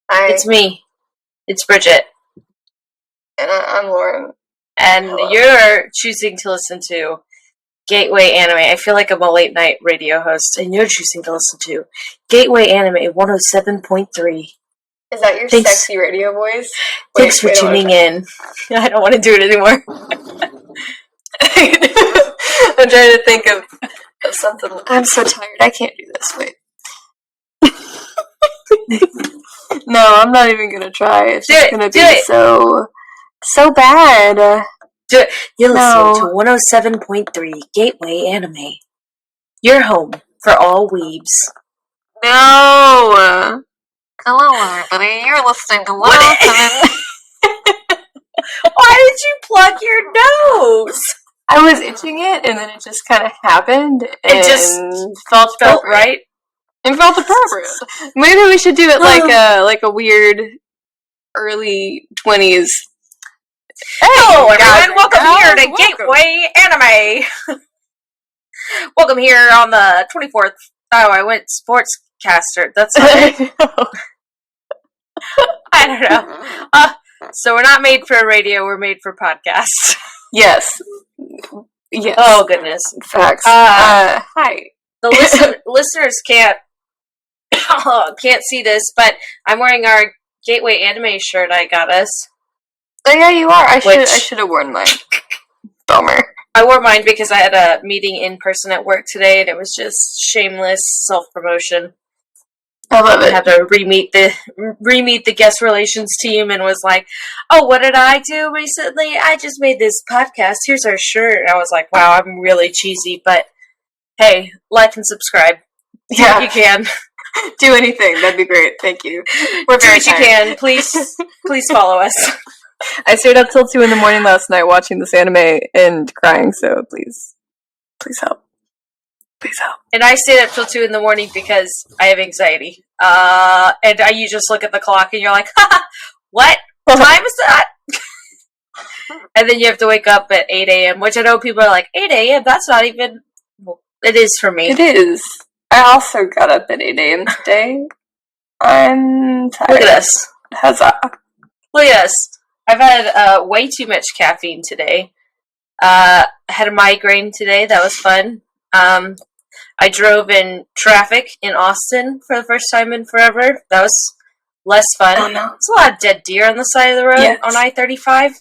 Hi. It's me. It's Bridget. And I'm Lauren. And Hello. You're choosing to listen to Gateway Anime. I feel like I'm a late night radio host, and you're choosing to listen to Gateway Anime 107.3. Is that your sexy radio voice? Thanks for tuning in. I don't want to do it anymore. I'm trying to think of something. I'm so tired. I can't do this. Wait. No, I'm not even gonna try. It's just gonna be so bad. Do it. You're listening to 107.3 Gateway Anime. Your home for all weebs. No. Hello, everybody. You're listening to 107. Why did you plug your nose? I was itching it, and then it just kind of happened. It just felt right. It felt appropriate. Maybe we should do it like a weird early 20s. Hey, hello, everyone. Welcome here to Gateway Anime. Welcome here on the 24th. Oh, I went sportscaster. That's not it. I don't know. So we're not made for radio. We're made for podcasts. Yes. Yes. Oh, goodness. Facts. Hi. The listeners can't see this, but I'm wearing our Gateway Anime shirt I got us. Oh yeah, you are. I should have worn mine. Bummer. I wore mine because I had a meeting in person at work today, and it was just shameless self-promotion. I love it. I had to re-meet the guest relations team, and was like, "Oh, what did I do recently? I just made this podcast. Here's our shirt." And I was like, "Wow, I'm really cheesy, but hey, like and subscribe. Yeah, you can." Do anything. That'd be great. Thank you. We're very tired. You can. Please follow us. I stayed up till 2 a.m. last night watching this anime and crying, so please help. Please help. And I stayed up till 2 a.m. because I have anxiety. And you just look at the clock and you're like, what time is that? And then you have to wake up at 8 a.m., which I know people are like, 8 a.m., that's not even... Well, it is for me. It is. I also got up at 8 a.m. today. I'm tired. Look at us. Huzzah. Look at us. I've had way too much caffeine today. I had a migraine today. That was fun. I drove in traffic in Austin for the first time in forever. That was less fun. Oh, no. There's a lot of dead deer on the side of the road on I-35.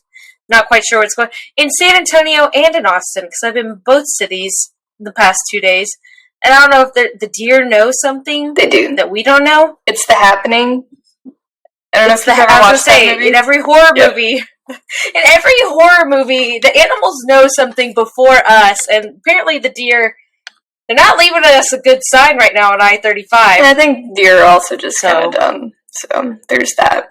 Not quite sure what's going on. In San Antonio and in Austin, because I've been in both cities the past 2 days. And I don't know if the deer know something they do that we don't know. It's The Happening. I don't know if you've ever watched that movie. In every horror movie, the animals know something before us, and apparently the deer, they're not leaving us a good sign right now on I-35. And I think deer are also just kind of dumb, so there's that.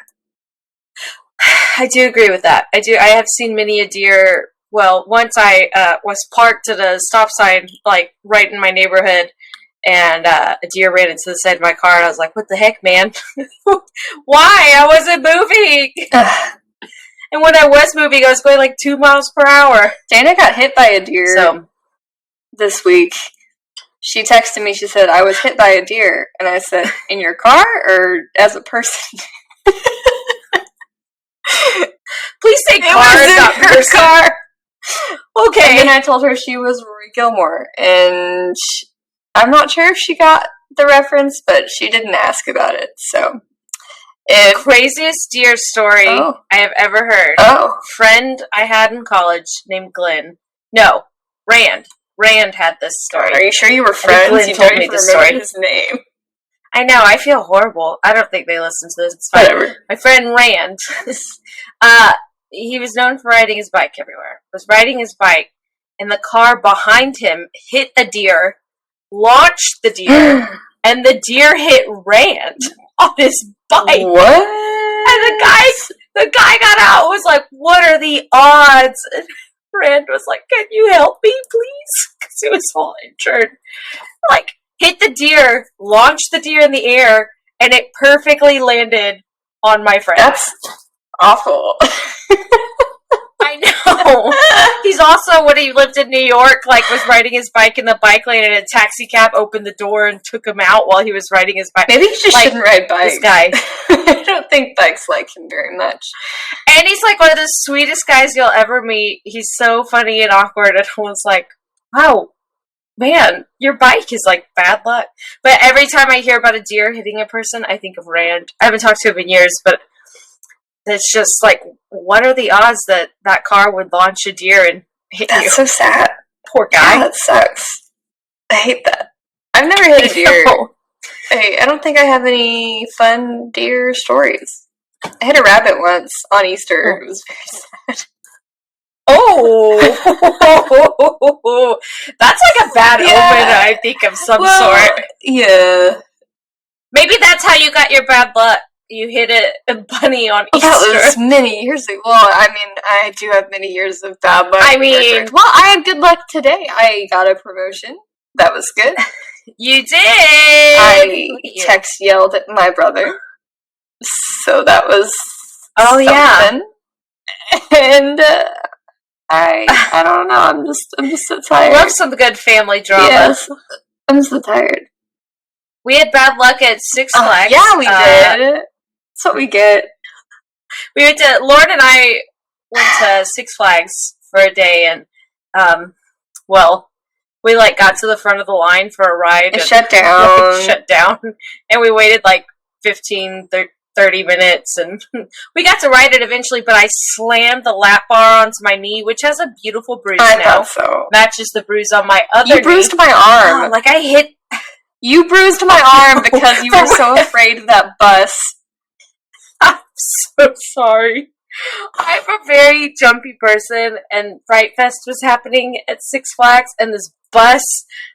I do agree with that. I have seen many a deer. Well, once I was parked at a stop sign, like, right in my neighborhood, and a deer ran into the side of my car, and I was like, what the heck, man? Why? I wasn't moving! And when I was moving, I was going like 2 miles per hour. Dana got hit by a deer this week. She texted me, she said, I was hit by a deer. And I said, in your car or as a person? Please say car, not person. Car. Okay. And then I told her she was Rory Gilmore, and I'm not sure if she got the reference, but she didn't ask about it, so. Craziest deer story I have ever heard. Friend I had in college named Glenn. No, Rand. Rand had this story. Are you sure you were friends? Glenn told me this story. His name. I know, I feel horrible. I don't think they listen to this. It's fine. Whatever. My friend Rand, he was known for riding his bike everywhere. Was riding his bike, and the car behind him hit a deer, launched the deer, and the deer hit Rand on his bike. What? And the guy got out and was like, what are the odds? And Rand was like, can you help me, please? Because he was all injured. Like, hit the deer, launched the deer in the air, and it perfectly landed on my friend. That's awful. I know. He's also, when he lived in New York, like, was riding his bike in the bike lane, and a taxi cab opened the door and took him out while he was riding his bike. Maybe he just shouldn't ride bikes. This guy. I don't think bikes like him very much. And he's like one of the sweetest guys you'll ever meet. He's so funny and awkward, and I was like, wow, man, your bike is like bad luck. But every time I hear about a deer hitting a person, I think of Rand. I haven't talked to him in years, but it's just like, what are the odds that that car would launch a deer and hit you? That's so sad. Poor guy. Yeah, that sucks. I hate that. I've never hit a deer. Hey, I don't think I have any fun deer stories. I hit a rabbit once on Easter. It was very sad. Oh, that's like a bad omen, I think, of some sort. Yeah. Maybe that's how you got your bad luck. You hit a bunny on Easter. That was many years ago. Well, I mean, I do have many years of bad luck. I mean, well, I had good luck today. I got a promotion. That was good. You did. I yelled at my brother. So that was something. Yeah. And I don't know. I'm just so tired. I love some good family drama. Yes. I'm so tired. We had bad luck at Six Flags. Yeah, we did. That's what we get. We went to Lauren and I went to Six Flags for a day, and we like got to the front of the line for a ride. It shut down. Shut down, and we waited like 30 minutes, and we got to ride it eventually, but I slammed the lap bar onto my knee, which has a beautiful bruise now. Thought so. Matches the bruise on my other knee. You bruised my arm. Like I hit... You bruised my arm because you were so afraid of that bus. I'm so sorry. I'm a very jumpy person, and Fright Fest was happening at Six Flags, and this bus,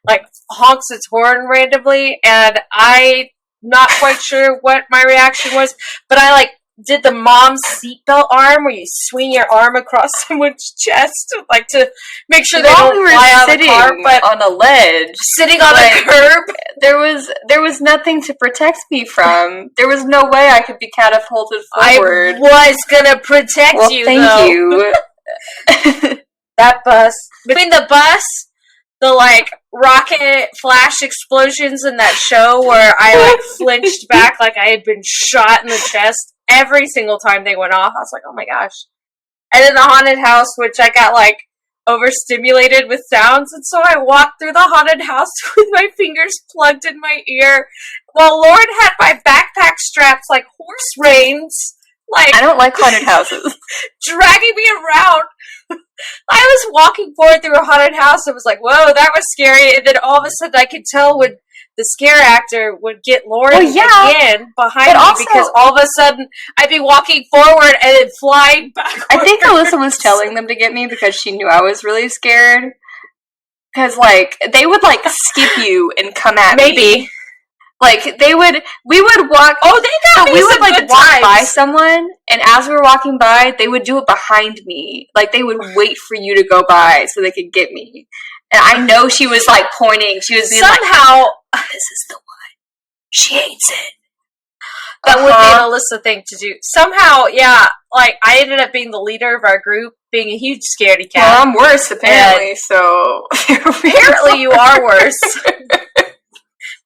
like, honks its horn randomly, and I'm not quite sure what my reaction was, but I, like, did the mom's seatbelt arm, where you swing your arm across someone's chest, like, to make sure they don't fly out of the car, but on a ledge. Sitting on a curb. There was nothing to protect me from. There was no way I could be catapulted forward. I was gonna protect you, thank you. That bus. Between the bus, the, like, rocket flash explosions in that show where I, like, flinched back like I had been shot in the chest every single time they went off. I was like, oh my gosh. And then the haunted house, which I got, like, overstimulated with sounds, and so I walked through the haunted house with my fingers plugged in my ear while Lauren had my backpack straps like horse reins. Like, I don't like haunted houses. Dragging me around. I was walking forward through a haunted house and was like, whoa, that was scary. And then all of a sudden I could tell when the scare actor would get Lauren again behind me, because all of a sudden I'd be walking forward and then flying back. I think Alyssa was telling them to get me because she knew I was really scared. Because, like, they would, like, skip you and come at me. Maybe. Like, we would walk. Oh, they got me. We would, like, walk by someone, and as we were walking by, they would do it behind me. Like, they would wait for you to go by so they could get me. And I know she was, like, pointing. She was being somehow, like, this is the one. She hates it. That would be an Alyssa thing to do. Somehow, yeah, like, I ended up being the leader of our group, being a huge scaredy cat. Well, I'm worse, apparently, so... Apparently you are worse.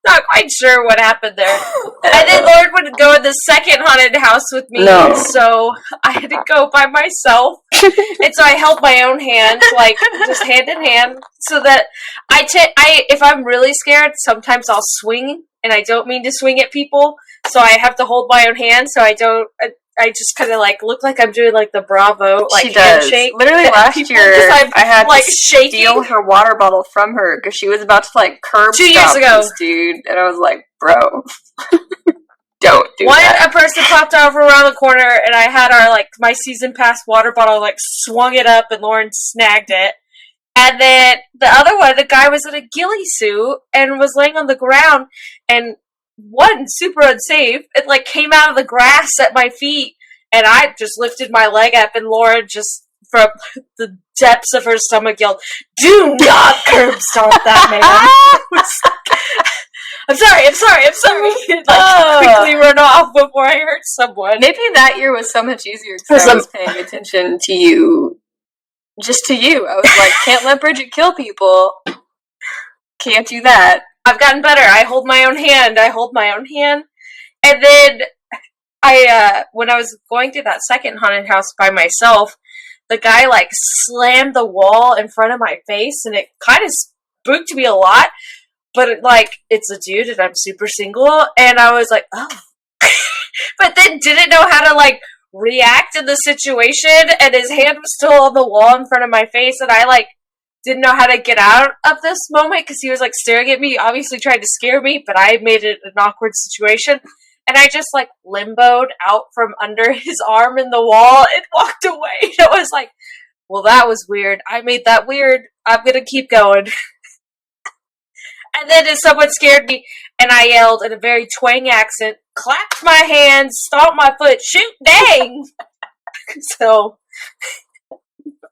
Not quite sure what happened there. And then Lauren would go in the second haunted house with me, so I had to go by myself. And so I held my own hand, like, just hand in hand, so that if I'm really scared, sometimes I'll swing, and I don't mean to swing at people, so I have to hold my own hand, so I don't... I just kind of, like, look like I'm doing, like, the Bravo, like, handshake. Literally last year, I had like, to steal her water bottle from her because she was about to, like, curb 2 years ago, this dude. And I was like, bro, don't do that. A person popped over around the corner, and I had my season pass water bottle, like, swung it up, and Lauren snagged it. And then the other one, the guy was in a ghillie suit and was laying on the ground, and super unsafe. It, like, came out of the grass at my feet, and I just lifted my leg up, and Laura just, from the depths of her stomach, yelled, "Do not curb stomp that man!" I'm sorry. Like, quickly run off before I hurt someone. Maybe that year was so much easier because I was paying attention to you. Just to you. I was like, can't let Bridget kill people. Can't do that. I've gotten better. I hold my own hand. And then when I was going through that second haunted house by myself, the guy, like, slammed the wall in front of my face, and it kind of spooked me a lot, but, it's a dude, and I'm super single, and I was like, oh. But then didn't know how to, like, react in the situation, and his hand was still on the wall in front of my face, and I, didn't know how to get out of this moment, because he was, staring at me, obviously trying to scare me, but I made it an awkward situation. And I just, limboed out from under his arm in the wall and walked away. And I was like, well, that was weird. I made that weird. I'm going to keep going. And then someone scared me, and I yelled in a very twang accent, clapped my hands, stomped my foot, shoot, dang! So,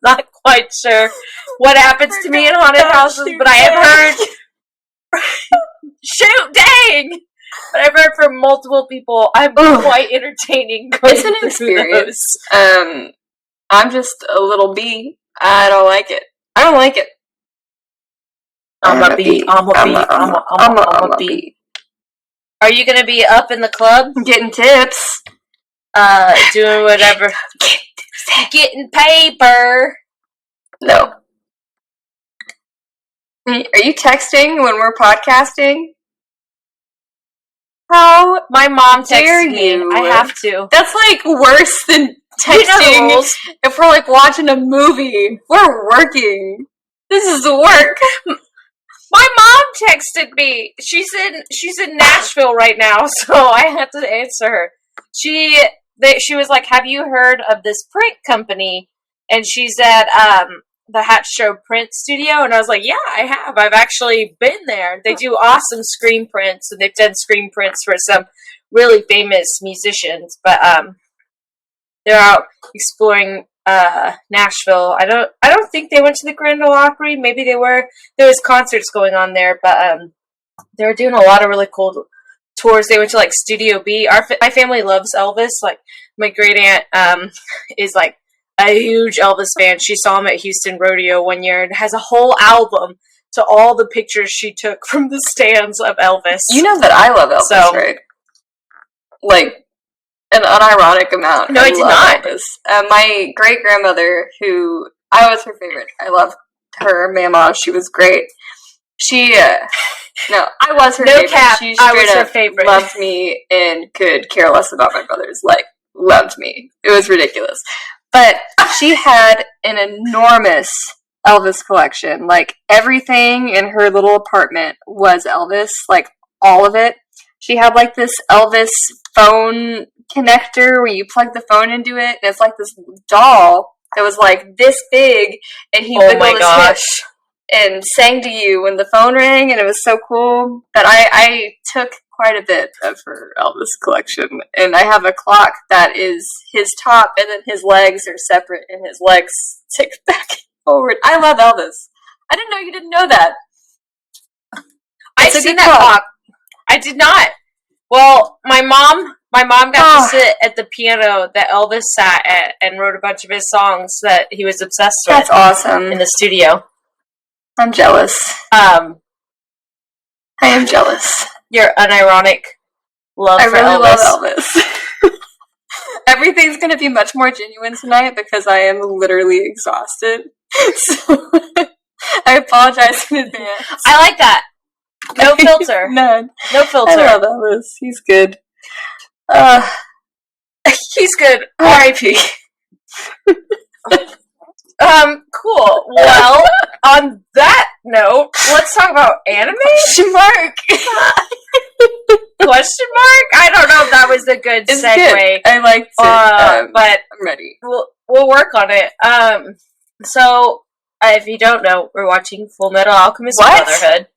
not quite sure what happens to me in haunted houses, but I have heard, shoot, dang! But I've heard from multiple people, I'm quite entertaining. It's an experience. I'm just a little bee. I don't like it. I'm a bee. I'm a bee. Are you gonna be up in the club? Getting tips. Doing whatever. Getting paper. No. Are you texting when we're podcasting? How my mom dare texts me. you? I have to. That's worse than texting if we're watching a movie. We're working. This is work. My mom texted me. She's in Nashville right now, so I had to answer her. She was like, "Have you heard of this print company?" And she's at the Hatch Show Print Studio, and I was like, "Yeah, I have. I've actually been there. They do awesome screen prints, and they've done screen prints for some really famous musicians. But they're out exploring Nashville. I don't think they went to the Grand Ole Opry. Maybe they were. There was concerts going on there, but they were doing a lot of really cool tours. They went to Studio B. My family loves Elvis. My great aunt is a huge Elvis fan. She saw him at Houston Rodeo one year and has a whole album to all the pictures she took from the stands of Elvis. You know that I love Elvis, right? An unironic amount. No, I did not. Elvis. My great-grandmother, who I was her favorite. I loved her, Mama. She was great. No, I was her favorite. Cap, she I was her favorite. Loved me and could care less about my brothers. Loved me. It was ridiculous. But she had an enormous Elvis collection. Everything in her little apartment was Elvis. All of it. She had, this Elvis phone connector where you plug the phone into it. And it's this doll that was, this big. And he wiggled his hips and sang to you when the phone rang. And it was so cool. But I took quite a bit of her Elvis collection, and I have a clock that is his top, and then his legs are separate, and his legs tick back and forward. I love Elvis. I didn't know you didn't know that. I've seen that clock. I did not. Well, my mom got to sit at the piano that Elvis sat at and wrote a bunch of his songs that he was obsessed with. That's awesome. In the studio. I'm jealous. I am jealous. Your unironic love for Elvis. I really love Elvis. Everything's going to be much more genuine tonight because I am literally exhausted. So I apologize in advance. I like that. No filter. None. No filter. I love Elvis. He's good. He's good. R.I.P. Cool. Well, on that note, let's talk about anime? Question mark? Question mark? I don't know if that was a good it's segue. Good. I liked it. But I'm ready. We'll work on it. So, if you don't know, we're watching Fullmetal Alchemist Brotherhood.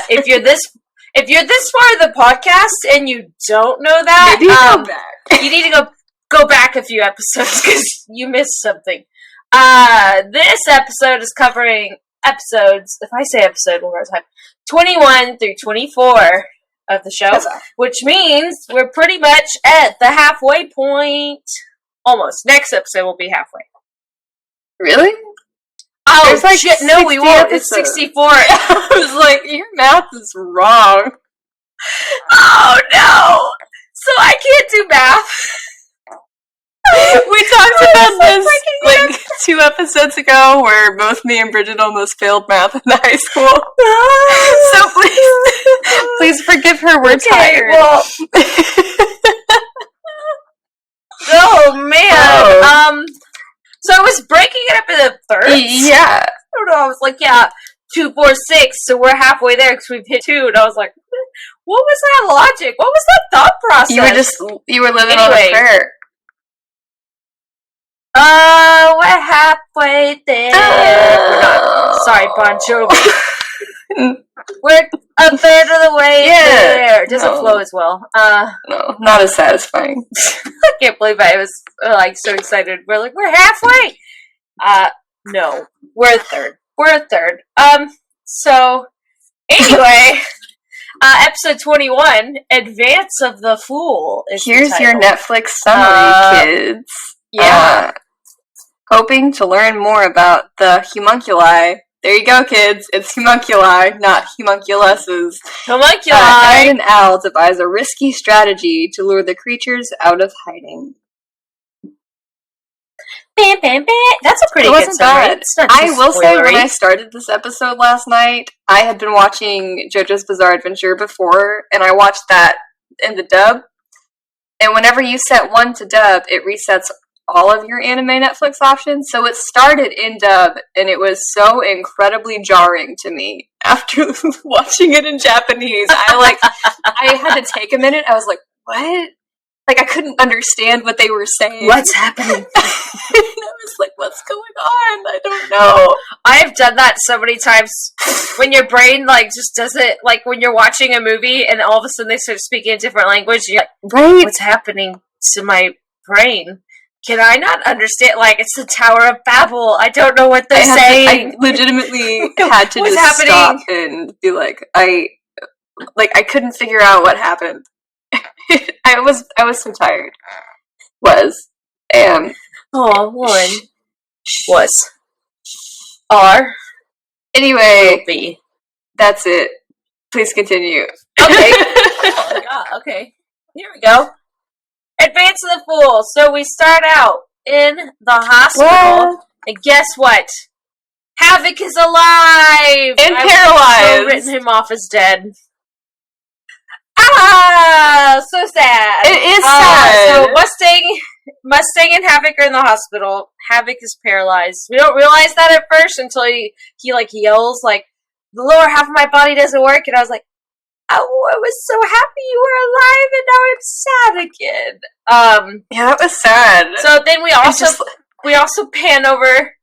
If you're this far in the podcast and you don't know that, maybe go back. You need to go back a few episodes because you missed something. This episode is covering episodes, if I say episode one more time, 21 through 24 of the show, which means we're pretty much at the halfway point. Almost. Next episode will be halfway. Really? Oh, shit, no, we won't. Episodes. It's 64. I was your math is wrong. Oh, no! So I can't do math. 2 episodes ago where both me and Bridget almost failed math in high school. So please forgive her. We're tired. Well, oh man. So I was breaking it up into thirds. Yeah. I don't know. I was like, 2, 4, 6. So we're halfway there because we've hit 2. And I was like, what was that logic? What was that thought process? You were living on a prayer. We're halfway there. We're not. Sorry, Bon Jovi. We're a third of the way there. It doesn't flow as well. No, not as satisfying. I can't believe I was so excited. We're like, we're halfway. No, we're a third. We're a third. So anyway, episode 21, Advance of the Fool. Here's your Netflix summary, kids. Yeah. Hoping to learn more about the homunculi. There you go, kids. It's homunculi, not homunculuses. Homunculi! Ed and Al devise a risky strategy to lure the creatures out of hiding. Bam, bam, bam. That's a pretty good summary. I will say, when I started this episode last night, I had been watching JoJo's Bizarre Adventure before, and I watched that in the dub. And whenever you set one to dub, it resets all of your anime Netflix options. So it started in dub, and it was so incredibly jarring to me after watching it in Japanese. I had to take a minute. I was like, what? Like, I couldn't understand what they were saying. What's happening? And I was like, what's going on? I don't know. I've done that so many times. When your brain, just does it, when you're watching a movie and all of a sudden they start speaking a different language, you're like, right? What's happening to my brain? Can I not understand? It's the Tower of Babel. I don't know what they're saying. I legitimately had to just stop and be like, I couldn't figure out what happened. I was so tired. Anyway, that's it. Please continue. Okay. Oh my god, okay. Here we go. Advance of the Fool. So we start out in the hospital, and guess what? Havoc is alive! And paralyzed! I've written him off as dead. So sad. It is sad. So Mustang and Havoc are in the hospital. Havoc is paralyzed. We don't realize that at first until he yells, the lower half of my body doesn't work, and I was like, oh, I was so happy you were alive, and now I'm sad again. Yeah, that was sad. So then we also pan over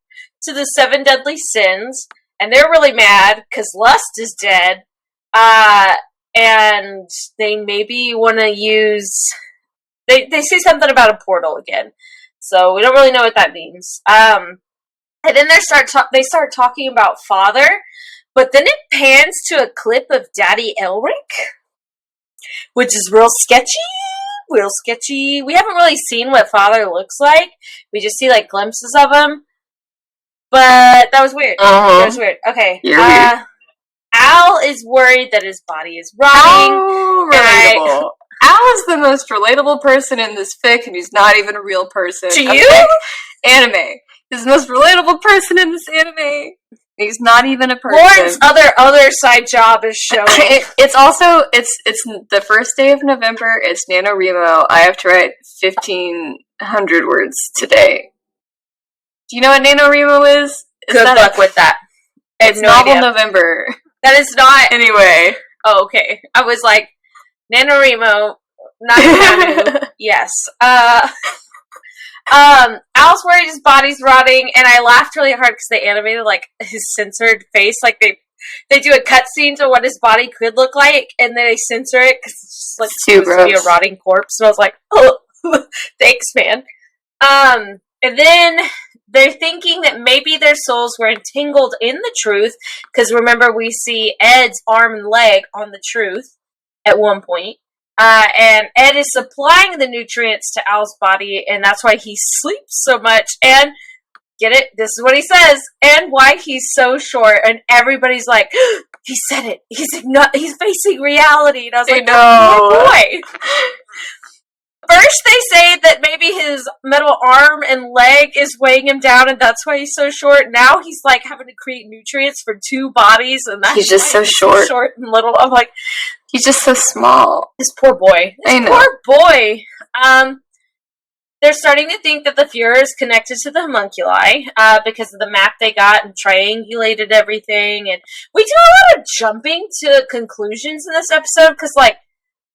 to the 7 deadly sins, and they're really mad because Lust is dead. And they maybe want to use... They say something about a portal again. So we don't really know what that means. And then they start talking about Father, but then it pans to a clip of Daddy Elric, which is real sketchy. Real sketchy. We haven't really seen what Father looks like. We just see, glimpses of him. But that was weird. That was weird. Okay. Weird. Al is worried that his body is rotting. How relatable. Al is the most relatable person in this fic, and he's not even a real person. To you? Anime. He's the most relatable person in this anime. He's not even a person. Lauren's other side job is showing. It's the first day of November. It's NaNoWriMo. I have to write 1,500 words today. Do you know what NaNoWriMo is? Good luck with that. It's Novel November. That is not... Anyway. Oh, okay. I was like, NaNoWriMo, not Nanu. Yes. Al's worried his body's rotting, and I laughed really hard because they animated, his censored face. They do a cutscene to what his body could look like, and then they censor it because it's just, supposed to be a rotting corpse. And I was like, oh, thanks, man. And then... They're thinking that maybe their souls were entangled in the truth, because remember, we see Ed's arm and leg on the truth at one point. And Ed is supplying the nutrients to Al's body, and that's why he sleeps so much. And, get it? This is what he says. And why he's so short. And everybody's like, he said it. He's facing reality. And I was like, no, oh, boy. First, they say that maybe maybe his metal arm and leg is weighing him down, and that's why he's so short. Now he's like having to create nutrients for 2 bodies, and that's he's just so short. Short and little. I'm like, he's just so small. This poor boy. Poor boy. They're starting to think that the Fuhrer is connected to the homunculi because of the map they got and triangulated everything. And we do a lot of jumping to conclusions in this episode because, like,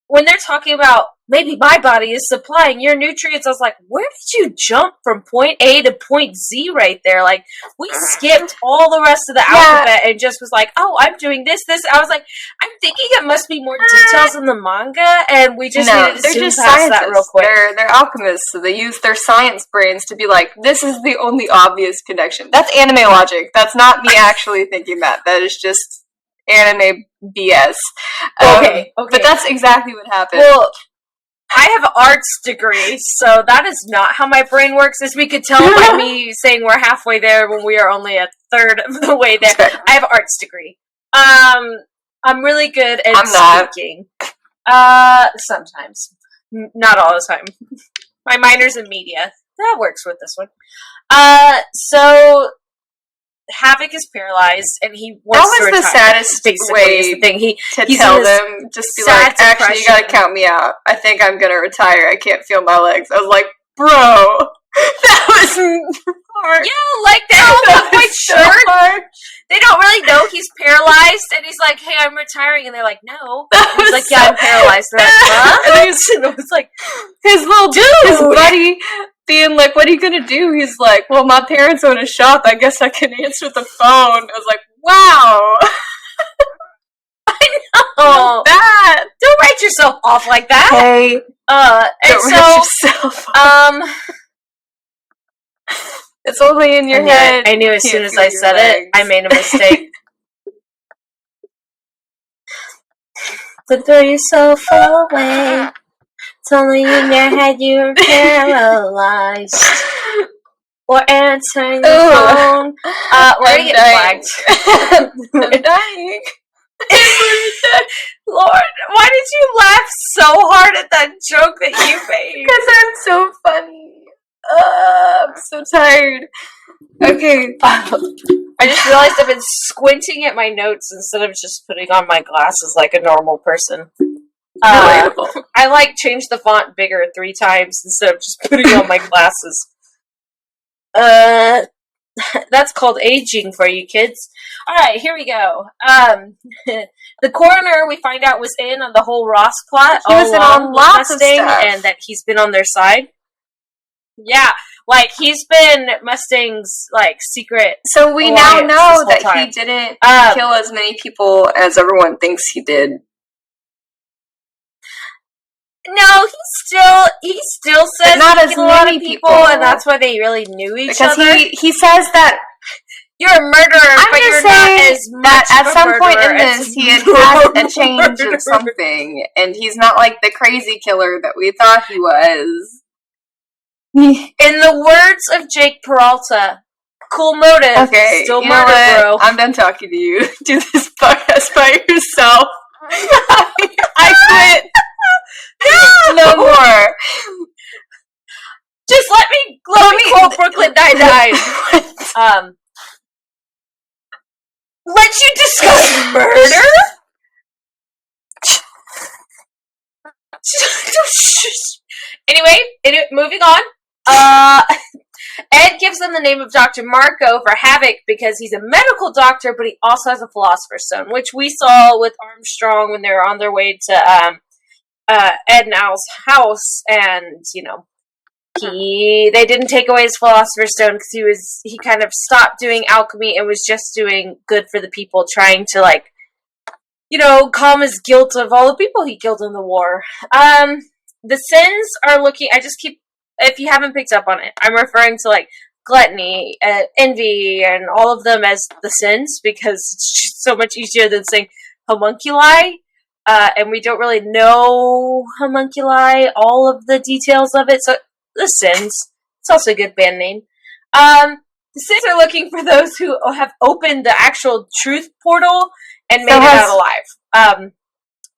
when they're talking about maybe my body is supplying your nutrients, I was like, where did you jump from point A to point Z right there? Like, we skipped all the rest of the alphabet and just was like, oh, I'm doing this. I was like, I'm thinking it must be more details in the manga, and we just needed to zoom past that real quick. They're alchemists, so they use their science brains to be like, this is the only obvious connection. That's anime logic. That's not me actually thinking that. That is just anime BS. Okay. But that's exactly what happened. Well, I have an arts degree, so that is not how my brain works, as we could tell by me saying we're halfway there when we are only a third of the way there. I have an arts degree. I'm really good at speaking. Sometimes. Not all the time. My minor's in media. That works with this one. So Havoc is paralyzed, and he wants to retire. That was the saddest way the thing. To tell them, just be like, actually, you gotta count me out. I think I'm gonna retire. I can't feel my legs. I was like, bro, that was hard. Yeah, like, they don't look quite sure. They don't really know he's paralyzed, and he's like, hey, I'm retiring, and they're like, no. He's like, yeah, I'm paralyzed. They're like, huh? And it was like, his little dude, his buddy, being like, what are you gonna do? He's like, well, my parents own a shop. I guess I can answer the phone. I was like, wow. I know. That. Don't write yourself off like that. Hey. And so, it's only in your head. I knew as soon as I said it, I made a mistake. To throw yourself away. It's only in your head you're paralyzed. Or answering the phone. We're getting flagged. I'm dying. Lord, why did you laugh so hard at that joke that you made? Because I'm so funny. I'm so tired. Okay. I just realized I've been squinting at my notes instead of just putting on my glasses like a normal person. I changed the font bigger 3 times instead of just putting on my glasses. That's called aging for you kids. Alright, here we go. The coroner, we find out, was in on the whole Ross plot. He was in on lots of stuff. And that he's been on their side. Yeah, like, he's been Mustang's, like, secret. So we now know that he didn't kill as many people as everyone thinks he did. No, he still says not he killed a lot of people, and that's why they really knew each other. Because he says that you're a murderer, but you're not as much at some point in this he had had a change of something, and he's not like the crazy killer that we thought he was. In the words of Jake Peralta, cool motive, okay, still murder, bro. I'm done talking to you. Do this podcast by yourself. I quit. No more. Just let me quote Brooklyn Nine-Nine. Let you discuss murder? Anyway, moving on. Ed gives them the name of Dr. Marco for Havoc because he's a medical doctor, but he also has a Philosopher's Stone, which we saw with Armstrong when they were on their way to Ed and Al's house, and they didn't take away his Philosopher's Stone because he kind of stopped doing alchemy and was just doing good for the people, trying to calm his guilt of all the people he killed in the war. The sins are looking. If you haven't picked up on it, I'm referring to gluttony, envy, and all of them as the sins because it's just so much easier than saying homunculi. And we don't really know homunculi, all of the details of it. So, the Sins. It's also a good band name. The Sins are looking for those who have opened the actual truth portal and made it out alive.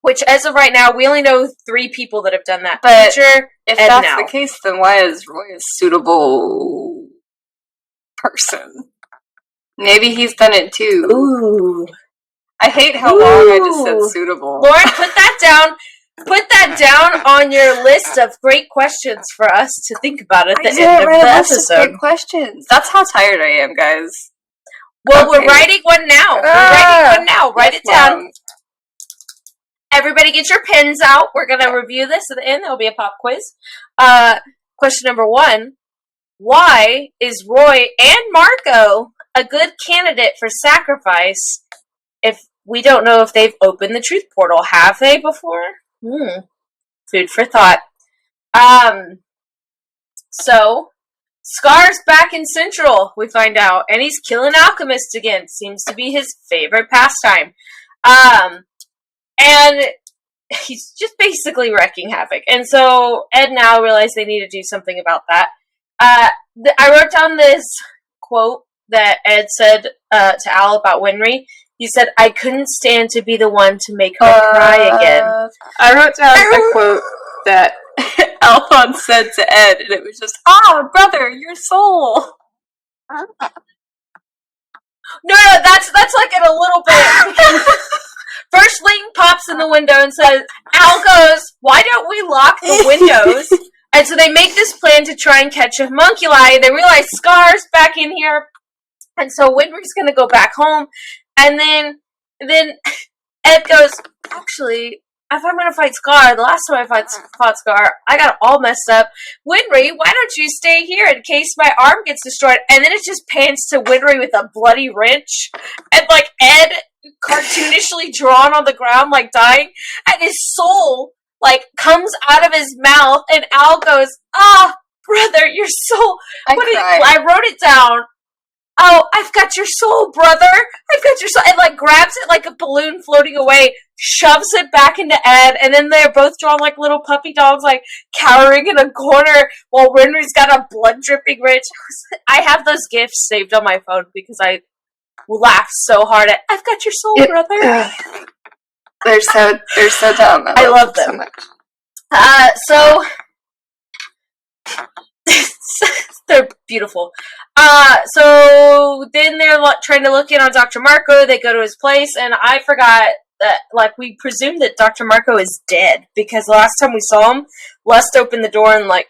Which, as of right now, we only know 3 people that have done that. But Future, if Ed that's now. the case, then why is Roy a suitable person? Maybe he's done it too. Ooh. I hate how long I just said suitable. Lauren, put that down. Put that down on your list of great questions for us to think about at the end of the episode. Great questions. That's how tired I am, guys. Well, we're writing one now. Write it down. Everybody get your pens out. We're going to review this at the end. There'll be a pop quiz. Question number 1. Why is Roy and Marco a good candidate for sacrifice if we don't know if they've opened the truth portal? Have they before? Food for thought. So, Scar's back in Central, we find out, and he's killing alchemists again. Seems to be his favorite pastime. And he's just basically wreaking havoc. And so Ed now realized they need to do something about that. I wrote down this quote that Ed said to Al about Winry. He said, "I couldn't stand to be the one to make her cry again." I wrote down a quote that Alphonse said to Ed, and it was just, brother, your soul. No, that's like in a little bit. First Ling pops in the window and says, Al goes, "Why don't we lock the windows?" And so they make this plan to try and catch a homunculi. They realize Scar's back in here. And so Winry's going to go back home. And then Ed goes, "Actually, if I'm going to fight Scar, the last time I fought Scar, I got all messed up. Winry, why don't you stay here in case my arm gets destroyed?" And then it just pans to Winry with a bloody wrench. And, like, Ed cartoonishly drawn on the ground, like, dying. And his soul, like, comes out of his mouth. And Al goes, "Brother, your soul." I wrote it down. "Oh, I've got your soul, brother. I've got your soul." And, like, grabs it like a balloon floating away, shoves it back into Ed, and then they're both drawn like little puppy dogs, like, cowering in a corner while Winry's got a blood-dripping wrench. I have those GIFs saved on my phone because I laughed so hard at, "I've got your soul, brother." They're so dumb. I love them. So they're beautiful. So then they're trying to look in on Dr. Marco. They go to his place, and I forgot that, like, we presumed that Dr. Marco is dead because the last time we saw him, Lust opened the door and, like,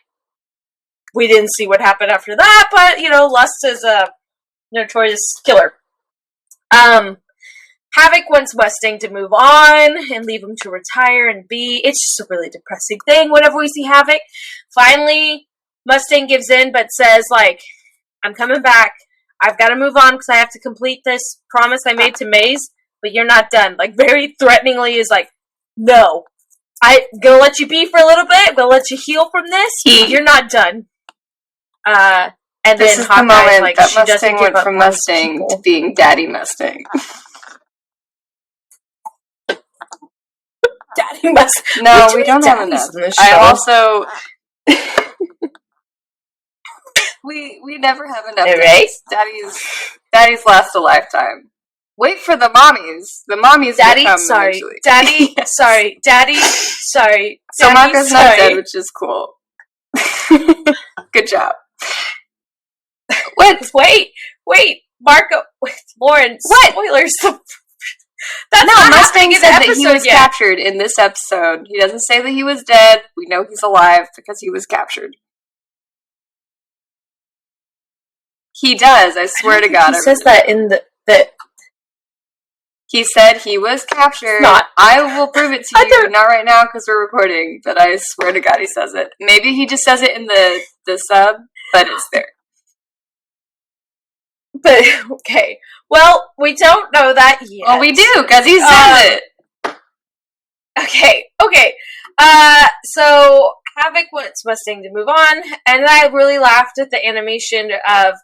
we didn't see what happened after that, but, you know, Lust is a notorious killer. Havoc wants Mustang to move on and leave him to retire and be. It's just a really depressing thing whenever we see Havoc. Finally, Mustang gives in, but says, like, "I'm coming back. I've got to move on because I have to complete this promise I made to Maze, but you're not done." Like, very threateningly is like, "No. I'm going to let you be for a little bit. I'm going to let you heal from this. You're not done." And this then is the moment that Mustang went from Mustang to being Daddy Mustang. Daddy Mustang. No, we don't have enough. I also... we never have enough. Right? Daddies last a lifetime. Wait for the mommies. The mommies Daddy, will come sorry. eventually. Daddy, yes. Sorry. Daddy, sorry. So Marco's not dead, which is cool. Good job. Wait, Marco, Lauren, what? Spoilers. Mustang said that he was captured in this episode. He doesn't say that he was dead. We know he's alive because he was captured. He does, I swear to God. He says that in the... He said he was captured. Not. I will prove it to you, not right now because we're recording, but I swear to God he says it. Maybe he just says it in the sub, but it's there. But, okay. Well, we don't know that yet. Well, we do, because he says it. Okay. So, Havoc wants Mustang to move on, and I really laughed at the animation of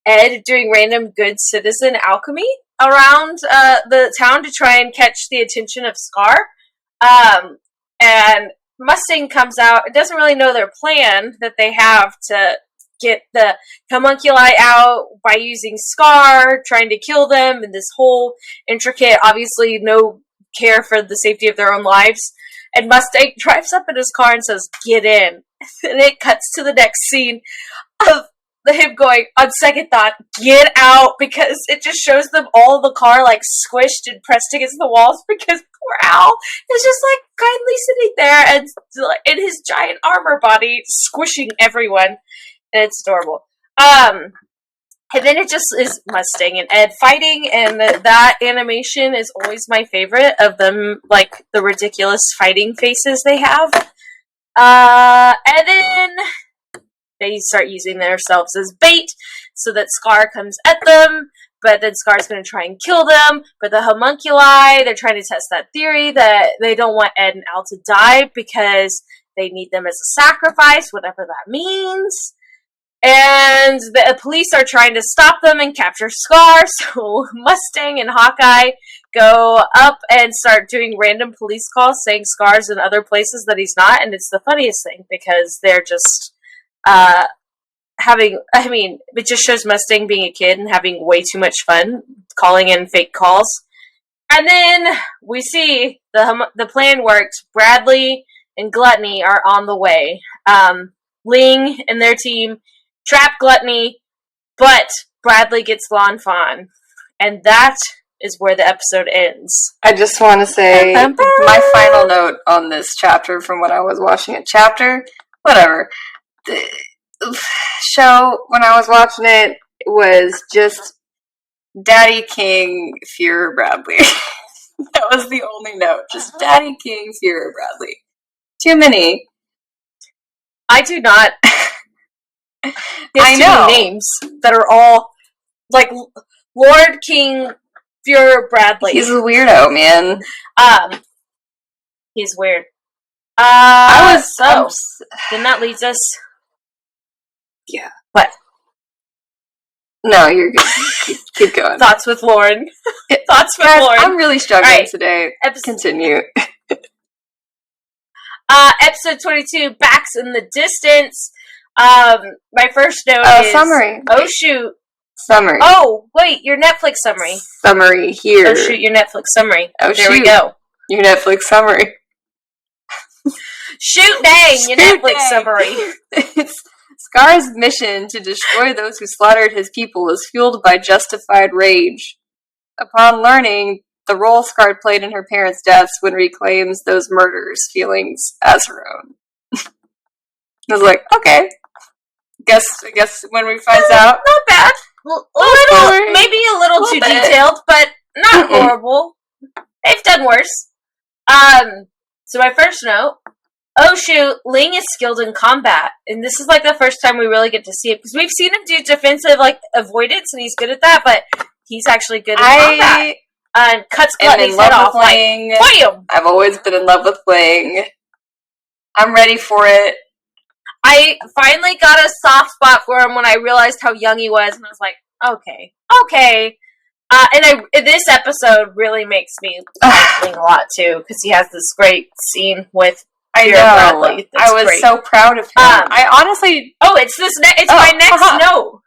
Ed doing random good citizen alchemy around the town to try and catch the attention of Scar. And Mustang comes out. It doesn't really know their plan that they have to get the homunculi out by using Scar, trying to kill them, and this whole intricate, obviously no care for the safety of their own lives. And Mustang drives up in his car and says, "Get in." And it cuts to the next scene of him going, on second thought, "Get out," because it just shows them all in the car, like, squished and pressed against the walls, because poor Al is just, like, kindly sitting there and in his giant armor body, squishing everyone. And it's adorable. And then it just is Mustang and Ed fighting, and that animation is always my favorite of them, like, the ridiculous fighting faces they have. And then they start using themselves as bait so that Scar comes at them, but then Scar's going to try and kill them. But the homunculi, they're trying to test that theory that they don't want Ed and Al to die because they need them as a sacrifice, whatever that means. And the police are trying to stop them and capture Scar, so Mustang and Hawkeye go up and start doing random police calls saying Scar's in other places that he's not, and it's the funniest thing because they're just it just shows Mustang being a kid and having way too much fun calling in fake calls. And then we see the plan worked. Bradley and Gluttony are on the way. Ling and their team trap Gluttony, but Bradley gets Lon Fan. And that is where the episode ends. I just want to say my final note on this chapter from when I was watching it. Whatever. The show, when I was watching it, was just Daddy King, Fear Bradley. That was the only note. Just Daddy King, Fear Bradley. Too many. I do not. I know. Too many names that are all like Lord King Fear Bradley. He's a weirdo, man. He's weird. Then that leads us. Yeah. What? No, you're good. Keep going. Thoughts with Lauren. Lauren. I'm really struggling today. Continue. Episode 22, Backs in the Distance. My first note is... summary. Oh, shoot. Summary. Oh, wait, your Netflix summary. Summary here. Oh, shoot, your Netflix summary. Oh, there we go. Your Netflix summary. Shoot dang, your Netflix summary. Scar's mission to destroy those who slaughtered his people is fueled by justified rage. Upon learning the role Scar played in her parents' deaths, when reclaims those murders' feelings as her own. I was like, okay. I guess when we find out. Not bad. Maybe a little too detailed, but not horrible. They've done worse. So my first note, oh shoot, Ling is skilled in combat. And this is like the first time we really get to see it. Because we've seen him do defensive avoidance, and he's good at that, but he's actually good at combat. And cuts Gluttony's head off. Like, bam! I've always been in love with Ling. I'm ready for it. I finally got a soft spot for him when I realized how young he was, and I was like, okay. And this episode really makes me like Ling a lot too, because he has this great scene with Bradley. I was great. So proud of him. I honestly. Oh, it's my next note.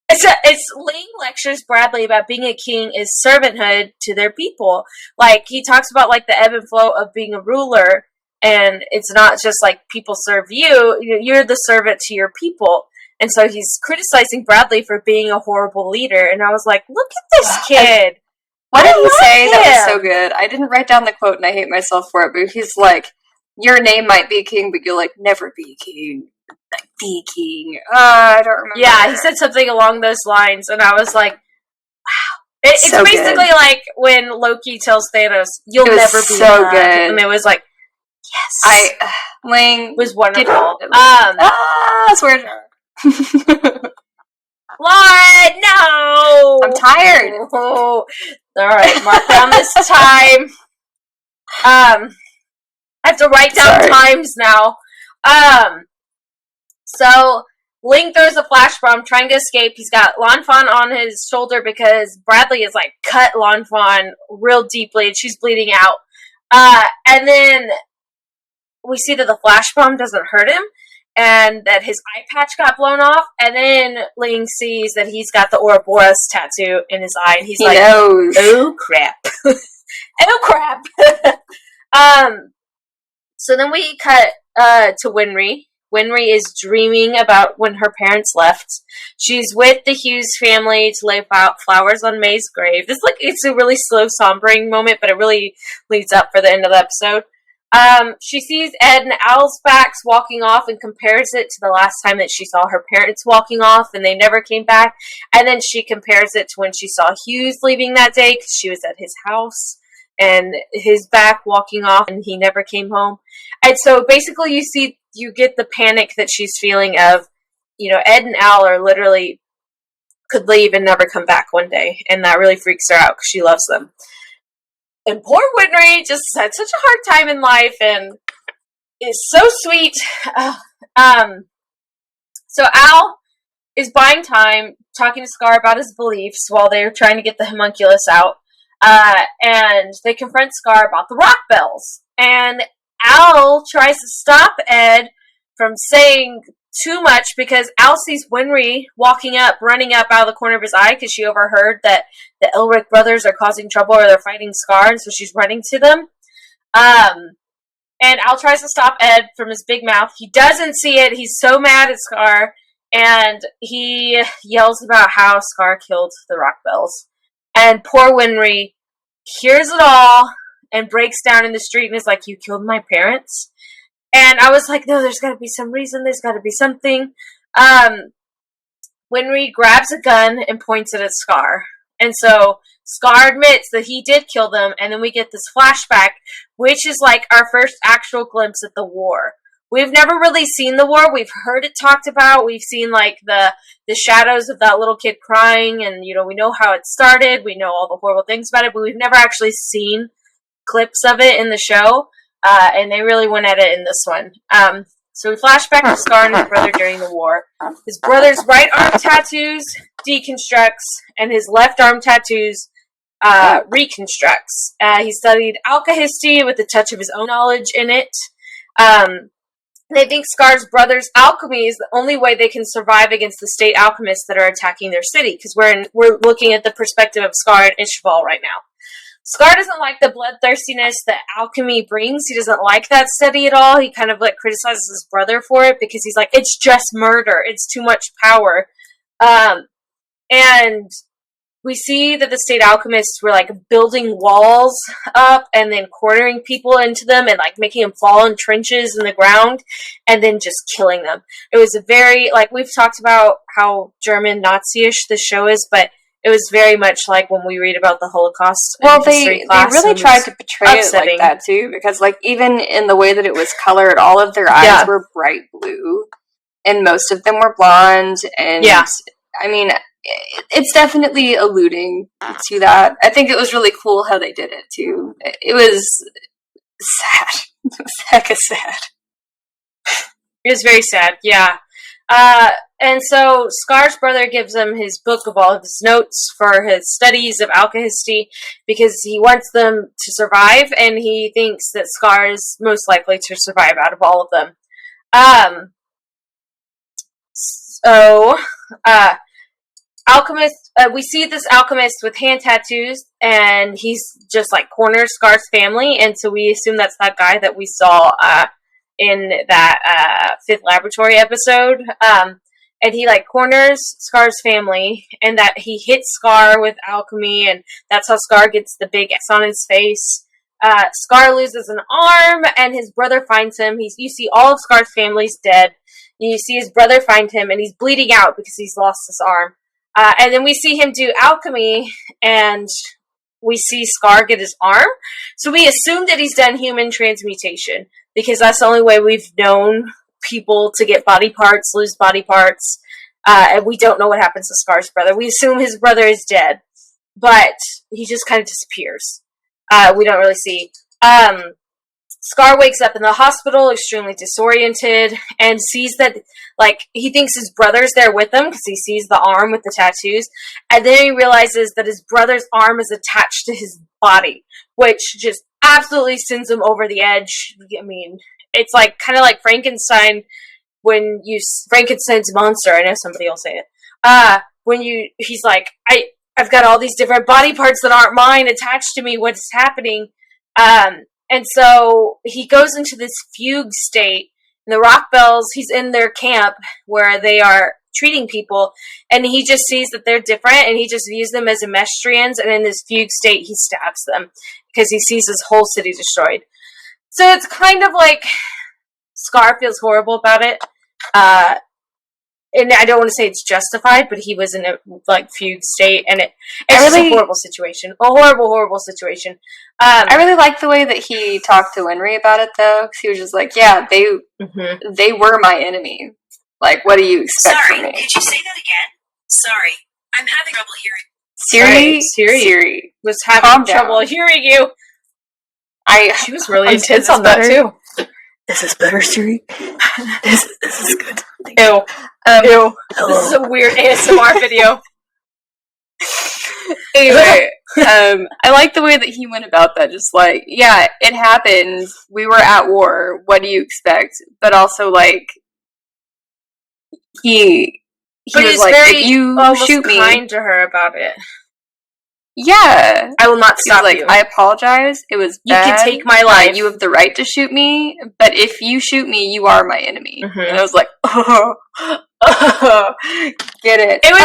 It's Ling lectures Bradley about being a king is servanthood to their people. Like, he talks about like the ebb and flow of being a ruler. And it's not just like people serve you, you're the servant to your people. And so he's criticizing Bradley for being a horrible leader. And I was like, look at this kid. What did he say that was so good? I didn't write down the quote and I hate myself for it, but he's like, your name might be king, but you'll like never be king. Like, be king. I don't remember. Yeah, he said something along those lines. And I was like, wow. It's so basically good. Like when Loki tells Thanos, you'll never be so good. And it was like, yes. Ling was wonderful. Swear to her. Lauren, no! I'm tired. Oh. Alright, mark down this time. I have to write down times now. So, Ling throws a flash bomb trying to escape. He's got Lon Fan on his shoulder because Bradley has like cut Lon Fan real deeply and she's bleeding out. And then we see that the flash bomb doesn't hurt him, and that his eye patch got blown off, and then Ling sees that he's got the Ouroboros tattoo in his eye, and he knows. Oh crap. Oh crap. So then we cut to Winry. Winry is dreaming about when her parents left. She's with the Hughes family to lay flowers on May's grave. It's a really slow, sombering moment, but it really leads up for the end of the episode. She sees Ed and Al's backs walking off and compares it to the last time that she saw her parents walking off and they never came back. And then she compares it to when she saw Hughes leaving that day because she was at his house and his back walking off and he never came home. And so basically you get the panic that she's feeling of, Ed and Al are literally could leave and never come back one day. And that really freaks her out because she loves them. And poor Winry just had such a hard time in life and is so sweet. So Al is buying time, talking to Scar about his beliefs while they're trying to get the homunculus out. And they confront Scar about the rock bells. And Al tries to stop Ed from saying too much because Al sees Winry running up out of the corner of his eye because she overheard that the Elric brothers are causing trouble or they're fighting Scar, and so she's running to them. And Al tries to stop Ed from his big mouth. He doesn't see it. He's so mad at Scar, and he yells about how Scar killed the rock bells. And poor Winry hears it all and breaks down in the street and is like, "You killed my parents?" And I was like, no, there's got to be some reason. There's got to be something. Winry grabs a gun and points it at Scar. And so Scar admits that he did kill them. And then we get this flashback, which is like our first actual glimpse at the war. We've never really seen the war. We've heard it talked about. We've seen like the shadows of that little kid crying. And, we know how it started. We know all the horrible things about it. But we've never actually seen clips of it in the show. And they really went at it in this one. So we flash back to Scar and his brother during the war. His brother's right arm tattoos deconstructs, and his left arm tattoos reconstructs. He studied alchemy with a touch of his own knowledge in it. They think Scar's brother's alchemy is the only way they can survive against the state alchemists that are attacking their city, because we're looking at the perspective of Scar and Ishval right now. Scar doesn't like the bloodthirstiness that alchemy brings. He doesn't like that study at all. He kind of criticizes his brother for it because he's like, it's just murder. It's too much power. And we see that the state alchemists were building walls up and then cornering people into them and making them fall in trenches in the ground and then just killing them. It was a very, we've talked about how German Nazi-ish the show is, but it was very much like when we read about the Holocaust. Well, they really tried to portray it like that too, because even in the way that it was colored, all of their eyes were bright blue, and most of them were blonde. And I mean, it's definitely alluding to that. I think it was really cool how they did it too. It was sad. It was hecka sad. It was very sad. Yeah. And so Scar's brother gives him his book of all of his notes for his studies of alchemy because he wants them to survive, and he thinks that Scar is most likely to survive out of all of them. Alchemist, we see this alchemist with hand tattoos, and he's just corners Scar's family, and so we assume that's that guy that we saw in that Fifth Laboratory episode. And he corners Scar's family, and that he hits Scar with alchemy, and that's how Scar gets the big X on his face. Scar loses an arm, and his brother finds him. You see all of Scar's family's dead. You see his brother find him, and he's bleeding out because he's lost his arm. And then we see him do alchemy, and we see Scar get his arm. So we assume that he's done human transmutation, because that's the only way we've known people to get body parts, lose body parts, and we don't know what happens to Scar's brother. We assume his brother is dead, but he just kind of disappears. We don't really see. Scar wakes up in the hospital, extremely disoriented, and sees that, he thinks his brother's there with him, because he sees the arm with the tattoos, and then he realizes that his brother's arm is attached to his body, which just absolutely sends him over the edge. I mean, it's kind of like Frankenstein when Frankenstein's monster. I know somebody will say it. He's like, I've got all these different body parts that aren't mine attached to me. What's happening? And so he goes into this fugue state. And the Rock Bells, he's in their camp where they are treating people, and he just sees that they're different, and he just views them as emestrians, and in this fugue state, he stabs them because he sees his whole city destroyed. So it's kind of like Scar feels horrible about it. And I don't want to say it's justified, but he was in a fugue state, and it's just a horrible situation. A horrible situation. I really like the way that he talked to Winry about it, though, because he was just like, "Yeah, they were my enemy. Like, what do you expect from me?" Sorry, could you say that again? Sorry, I'm having trouble hearing. Siri was having trouble hearing you. She was really intense on that too. Is this better, Siri? This is good. Ew. Ew. This is a weird ASMR video. Anyway, I like the way that he went about that. Just like, yeah, it happened. We were at war. What do you expect? But also, like, he was like, if you shoot me, kind to her about it. Yeah, I will not stop you. I apologize. It was bad. You can take my life. You have the right to shoot me, but if you shoot me, you are my enemy. Mm-hmm. And I was like, get it. It was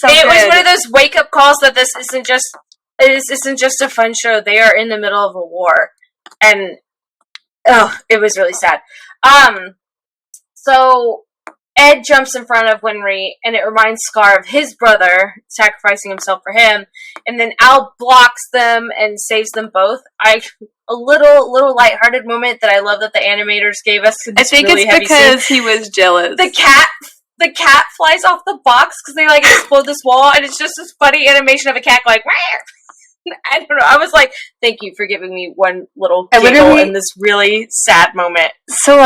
it was one of those wake up calls that this isn't just a fun show. They are in the middle of a war, and it was really sad. So Ed jumps in front of Winry, and it reminds Scar of his brother sacrificing himself for him. And then Al blocks them and saves them both. A little lighthearted moment that I love that the animators gave us. I think really it's because he was jealous. The cat flies off the box because they explode this wall, and it's just this funny animation of a cat going. I don't know. I was like, thank you for giving me one little giggle in this really sad moment. So,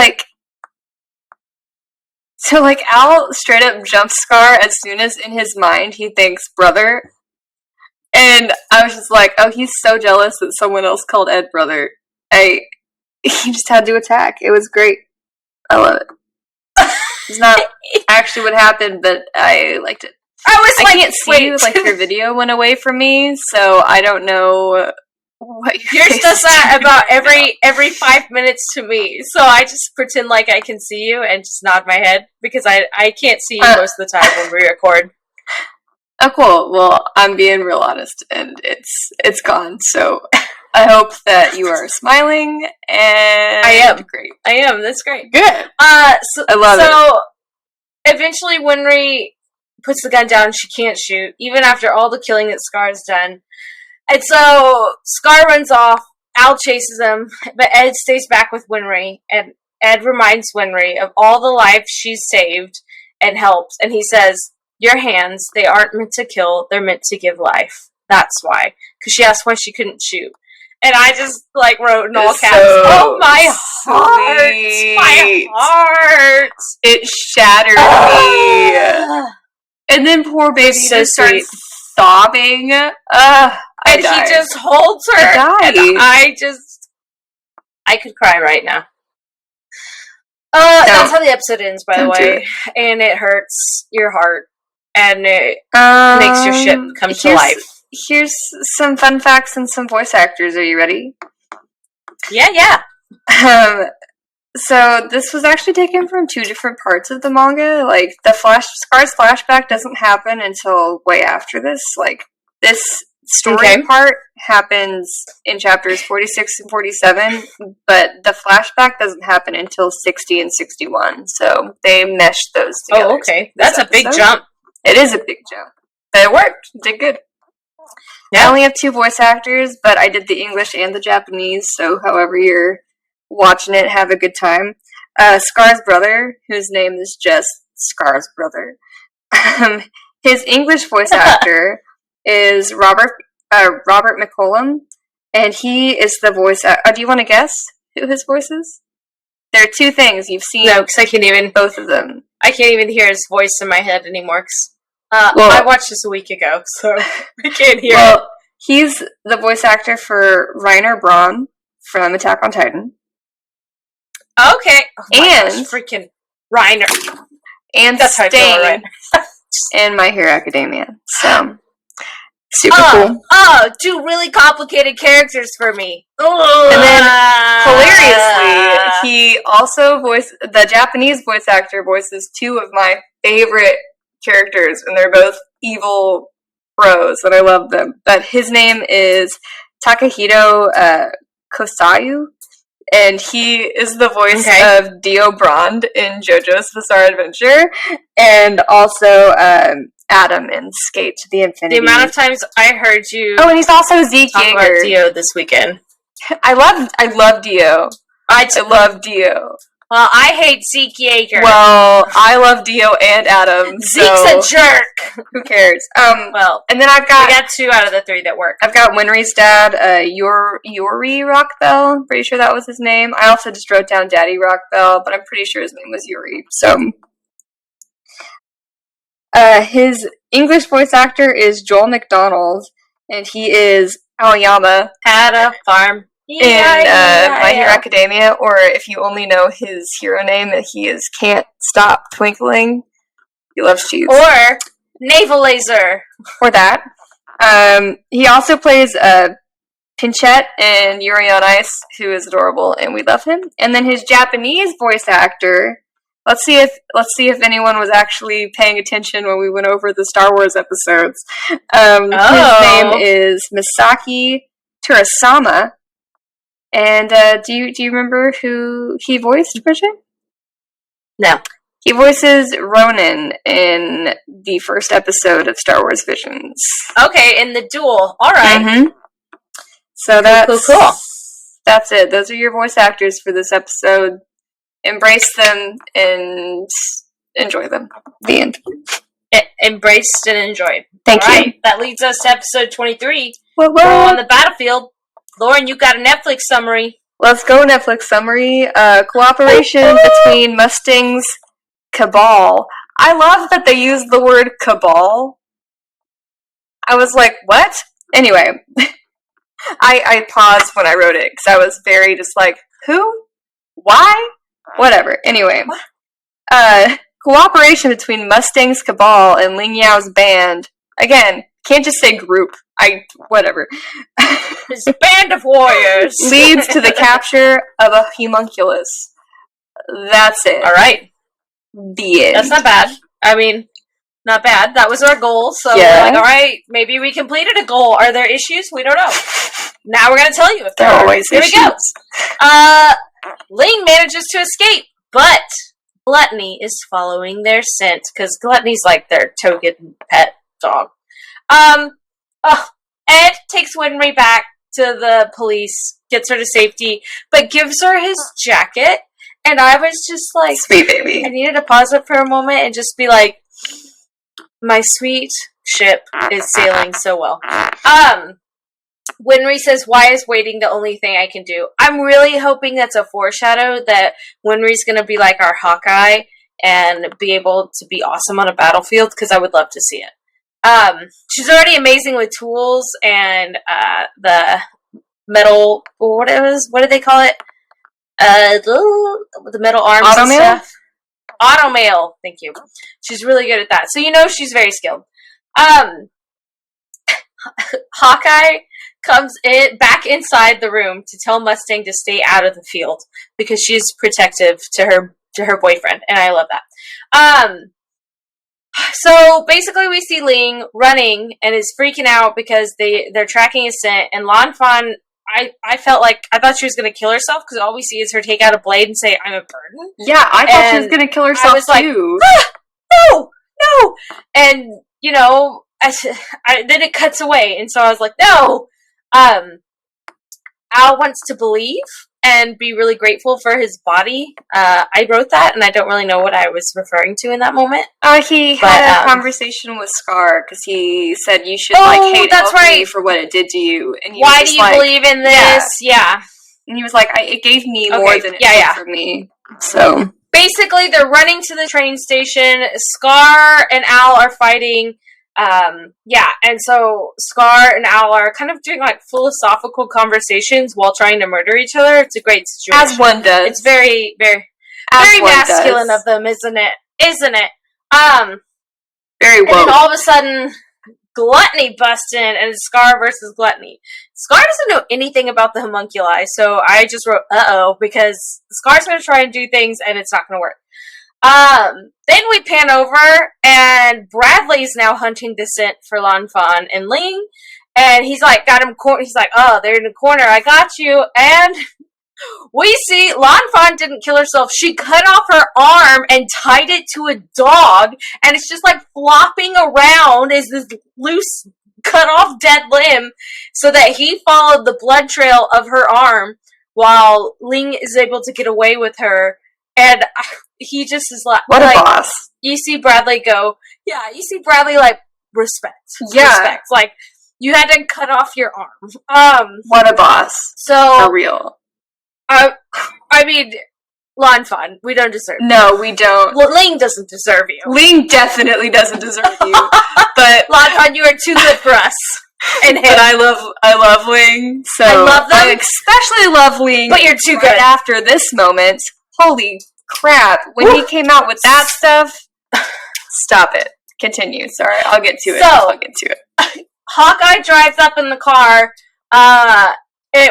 Al straight up jumps Scar as soon as in his mind he thinks brother. And I was just like, oh, he's so jealous that someone else called Ed brother. He just had to attack. It was great. I love it. It's not actually what happened, but I liked it. I can't see you, your video went away from me, so I don't know what yours does that about every 5 minutes to me, so I just pretend like I can see you and just nod my head because I can't see you most of the time when we record. Oh, cool. Well, I'm being real honest, and it's gone. So I hope that you are smiling. And I am great. I am. That's great. Good. I love it. So eventually, Winry puts the gun down. She can't shoot, even after all the killing that Scar's done. And so Scar runs off, Al chases him, but Ed stays back with Winry, and Ed reminds Winry of all the lives she's saved and helped, and he says, your hands, they aren't meant to kill, they're meant to give life. That's why. Because she asked why she couldn't shoot. And I just, wrote in all caps, oh, my heart! My heart! It shattered me. And then poor baby just starts sobbing. And he just holds her. And I could cry right now. That's how the episode ends, by the way. And it hurts your heart. And it makes your ship come to life. Here's some fun facts and some voice actors. Are you ready? Yeah. So this was actually taken from two different parts of the manga. Scar's flashback doesn't happen until way after this. This story part happens in chapters 46 and 47, but the flashback doesn't happen until 60 and 61. So they meshed those together. Oh, okay. That's a big jump. It is a big jump. But it worked. It did good. Yeah. I only have two voice actors, but I did the English and the Japanese, so however you're watching it, have a good time. Scar's brother, whose name is just Scar's brother. His English voice actor is Robert McCollum, and he is the voice. Do you want to guess who his voice is? There are two things you've seen. No, because I can't even. Both of them. I can't even hear his voice in my head anymore. I watched this a week ago, so I can't hear it. He's the voice actor for Reiner Braun from Attack on Titan. Okay. And freaking Reiner. And Stain in My Hero Academia. So Super cool. Two really complicated characters for me. And then, hilariously, he also the Japanese voice actor voices two of my favorite characters, and they're both evil bros, and I love them. But his name is Takahito Kosayu, and he is the voice of Dio Brand in JoJo's Bizarre Adventure, and also Adam in Skate to the Infinity. The amount of times I heard you and he's also Zeke talk Yeager. about Dio this weekend. I love Dio. I love Dio. Well, I hate Zeke Yeager. Well, I love Dio and Adam. Zeke's a jerk. Who cares? Well, and then we got 2 out of the 3 that work. I've got Winry's dad, Yuri Rockbell. Pretty sure that was his name. I also just wrote down Daddy Rockbell, but I'm pretty sure his name was Yuri. So, his English voice actor is Joel McDonald, and he is Aoyama. Had a farm. In My Hero Academia, or if you only know his hero name, he is Can't Stop Twinkling. He loves cheese. Or Naval Laser. Or that. He also plays Pinchette in Yuri on Ice, who is adorable, and we love him. And then his Japanese voice actor. Let's see if anyone was actually paying attention when we went over the Star Wars episodes. His name is Misaki Turasama. And do you remember who he voiced, Bridget? No. He voices Ronan in the first episode of Star Wars Visions. Okay, in the duel. All right. Mm-hmm. So that's cool. That's it. Those are your voice actors for this episode. Embrace them and enjoy them. The end. Embraced and enjoyed. Thank you. Right. That leads us to episode 23. Whoa. We're on the battlefield. Lauren, you got a Netflix summary. Let's go, Netflix summary. Cooperation between Mustang's Cabal. I love that they use the word cabal. I was like, what? Anyway, I paused when I wrote it, because I was very just like, who? Why? Whatever. Anyway. Cooperation between Mustang's Cabal and Ling Yao's band. Again, can't just say group. Whatever. This band of warriors leads to the capture of a homunculus. That's it. All right. The end. That's not bad. I mean, not bad. That was our goal. So we're like, all right, maybe we completed a goal. Are there issues? We don't know. Now we're going to tell you if there are. Always Here issues. we go. Ling manages to escape, but Gluttony is following their scent, because Gluttony's like their token pet dog. Ed takes Winry back to the police, gets her to safety, but gives her his jacket, and I was just like, sweet baby. I needed to pause it for a moment and just be like, my sweet ship is sailing so well. Winry says, why is waiting the only thing I can do? I'm really hoping that's a foreshadow that Winry's going to be like our Hawkeye and be able to be awesome on a battlefield, because I would love to see it. She's already amazing with tools and the metal, what did they call it? The metal arms Automail? and stuff. Automail, thank you. She's really good at that. So you know she's very skilled. Hawkeye comes back inside the room to tell Mustang to stay out of the field because she's protective to her boyfriend, and I love that. So basically we see Ling running and is freaking out because they're tracking his scent, and Lan Fan, I thought she was going to kill herself, because all we see is her take out a blade and say, I'm a burden. Yeah, I thought she was going to kill herself too. No! And, you know, then it cuts away, and so I was like, no! Al wants to believe and be really grateful for his body. I wrote that, and I don't really know what I was referring to in that moment. He had a conversation with Scar, because he said you should hate Alchemy for what it did to you. And he why do you believe in this? Yeah. And he was like, it gave me more than it did for me. So basically, they're running to the train station. Scar and Al are fighting. And so Scar and Al are kind of doing like philosophical conversations while trying to murder each other. It's a great situation. As one does. It's very, very, very masculine of them, isn't it? Very woke. And then all of a sudden, Gluttony busts in, and it's Scar versus Gluttony. Scar doesn't know anything about the homunculi, so I just wrote, uh-oh, because Scar's gonna try and do things, and it's not gonna work. Then we pan over, and Bradley's now hunting the scent for Lan Fan and Ling, and he's like, he's like, oh, they're in the corner, I got you, and we see Lan Fan didn't kill herself. She cut off her arm and tied it to a dog, and it's just like flopping around as this loose, cut off dead limb, so that he followed the blood trail of her arm while Ling is able to get away with her. And he just is like, what a boss. You see Bradley go, yeah, you see Bradley like, respect. Yeah. Respect. Like, you had to cut off your arm. What a boss. So, for real. I mean, Lan Fan, we don't deserve you. No, we don't. Well, Ling doesn't deserve you. Ling definitely doesn't deserve you. But Lan Fan, you are too good for us. And I love Ling. So I love them. I especially love Ling. But you're too right good. after this moment. Holy crap. When he came out with that stuff, stop it. Continue. Sorry, I'll get to it. I'll get to it. Hawkeye drives up in the car,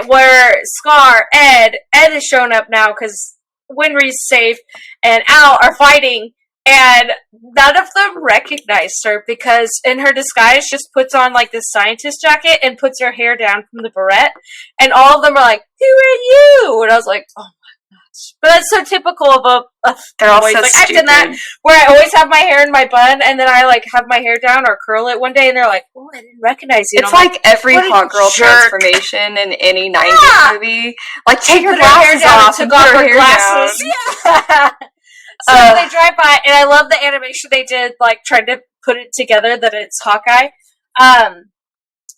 where Scar, Ed has shown up now because Winry's safe, and Al are fighting, and none of them recognized her because in her disguise just puts on like this scientist jacket and puts her hair down from the barrette, and all of them are like, who are you? And I was like, oh my gosh. But that's so typical of a they're all voice. so like, stupid. I've done that where I always have my hair in my bun and then I like have my hair down or curl it one day and they're like, oh, I didn't recognize you. It's like every what a hot girl jerk. transformation in any 90s movie. Like, take your put her hair glasses down off and and took put off her her hair glasses. down. Yeah. So they drive by, and I love the animation they did, like, trying to put it together that it's Hawkeye.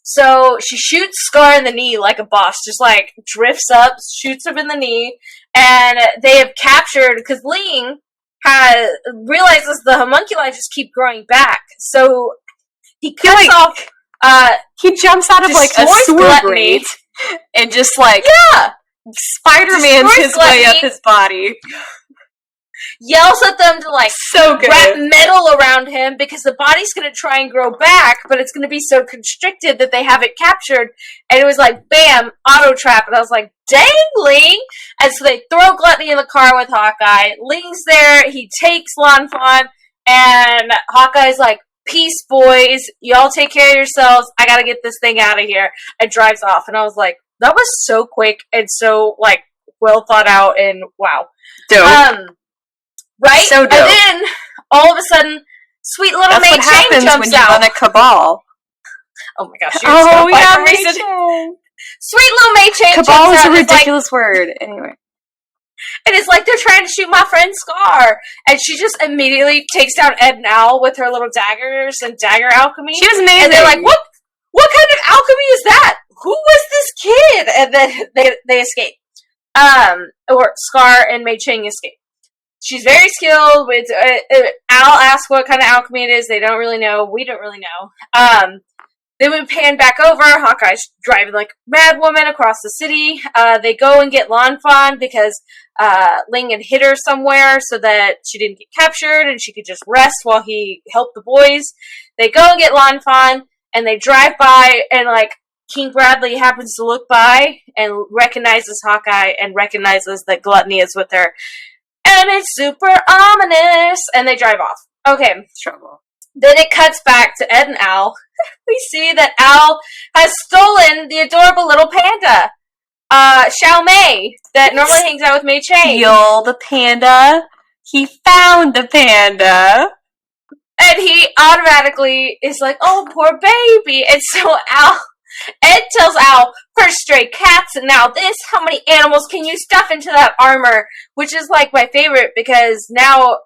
So she shoots Scar in the knee like a boss, just, like, drifts up, shoots him in the knee, and they have captured, because Ling realizes the homunculi just keep growing back, so he cuts off... he jumps out of, like, a sewer grate, and just, like... Yeah! Spider-Man's his way up his body. Yells at them to, like, so good. Wrap metal around him because the body's going to try and grow back, but it's going to be so constricted that they have it captured. And it was like, bam, auto trap. And I was like, dang, Ling! And so they throw Gluttony in the car with Hawkeye. Ling's there. He takes Lan Fan. And Hawkeye's like, peace, boys. Y'all take care of yourselves. I got to get this thing out of here. And drives off. And I was like, that was so quick and so, like, well thought out. And wow. Dope. Right? So dope. And then, all of a sudden, sweet little Mei Chang jumps when out. You run a cabal. Oh my gosh, Mei Chang. Chang. Sweet little Mei Chang cabal jumps is out. a ridiculous word. Anyway. And it's like they're trying to shoot my friend Scar. And she just immediately takes down Ed and Al with her little daggers and dagger alchemy. She was amazing. And they're like, what kind of alchemy is that? Who was this kid? And then they escape. Or Scar and Mei Chang escape. She's very skilled with, Al asks what kind of alchemy it is. They don't really know. We don't really know. Then we pan back over. Hawkeye's driving like mad woman across the city. They go and get Lan Fan because, Ling had hit her somewhere so that she didn't get captured and she could just rest while he helped the boys. They go and get Lan Fan and they drive by and like, King Bradley happens to look by and recognizes Hawkeye and recognizes that Gluttony is with her. And it's super ominous. And they drive off. Okay. Trouble. Then it cuts back to Ed and Al. We see that Al has stolen the adorable little panda. Xiao Mei, that normally hangs out with Mei Chang. Steal the panda. He found the panda. And he automatically is like, oh, poor baby. And so Ed tells Al, first stray cats and now this, how many animals can you stuff into that armor? Which is like my favorite because now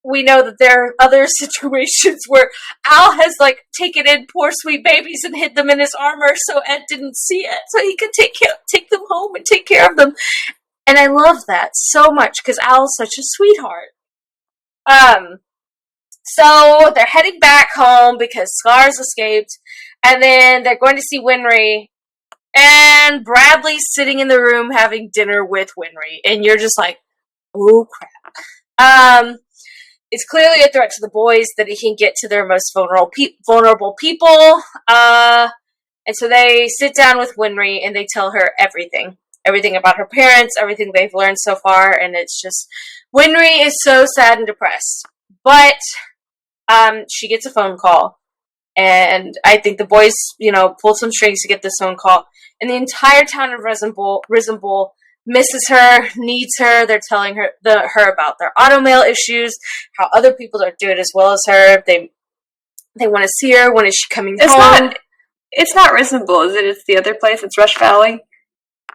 we know that there are other situations where Al has like taken in poor sweet babies and hid them in his armor so Ed didn't see it. So he could take them home and take care of them. And I love that so much because Al's such a sweetheart. So they're heading back home because Scar's escaped. And then they're going to see Winry. And Bradley's sitting in the room having dinner with Winry. And you're just like, oh crap. it's clearly a threat to the boys that he can get to their most vulnerable people. And so they sit down with Winry and they tell her everything about her parents, everything they've learned so far, and it's just, Winry is so sad and depressed. But she gets a phone call, and I think the boys, pull some strings to get this phone call, and the entire town of Risenbull misses her, needs her. They're telling her about their automail issues, how other people don't do it as well as her. They want to see her. When is she coming home? It's not Risenbull, is it? It's the other place. It's Rush Valley.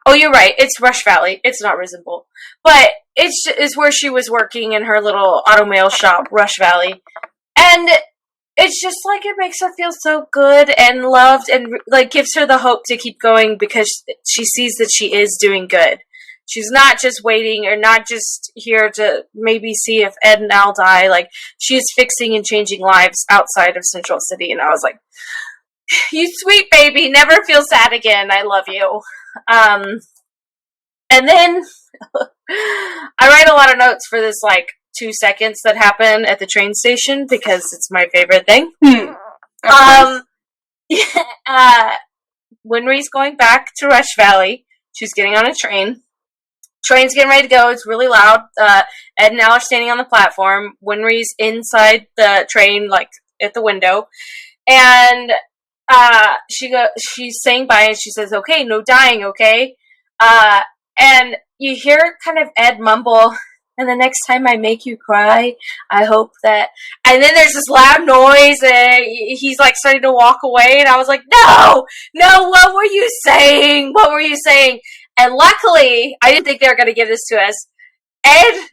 Oh, you're right. It's Rush Valley. It's not Risenbull. But it's where she was working in her little automail shop, Rush Valley. And it's just like, it makes her feel so good and loved, and like gives her the hope to keep going because she sees that she is doing good. She's not just waiting or not just here to maybe see if Ed and Al die. Like, she is fixing and changing lives outside of Central City. And I was like, you sweet baby, never feel sad again. I love you. And then I write a lot of notes for this, 2 seconds that happen at the train station because it's my favorite thing. Winry's going back to Rush Valley. She's getting on a train. Train's getting ready to go. It's really loud. Ed and Al are standing on the platform. Winry's inside the train, at the window. And she's saying bye, and she says, okay, no dying, okay? And you hear kind of Ed mumble, and the next time I make you cry, I hope that... And then there's this loud noise, and he's, starting to walk away, and I was like, no, what were you saying? What were you saying? And luckily, I didn't think they were going to give this to us. Ed,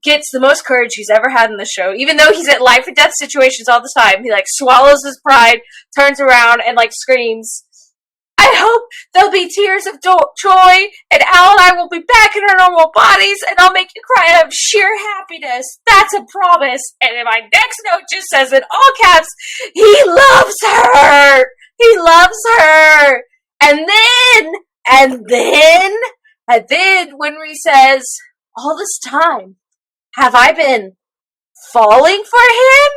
gets the most courage he's ever had in the show. Even though he's in life and death situations all the time, he, swallows his pride, turns around, and, screams, I hope there'll be tears of joy, and Al and I will be back in our normal bodies, and I'll make you cry out of sheer happiness. That's a promise. And in my next note just says in all caps, he loves her! He loves her! And then Winry says, all this time, have I been falling for him?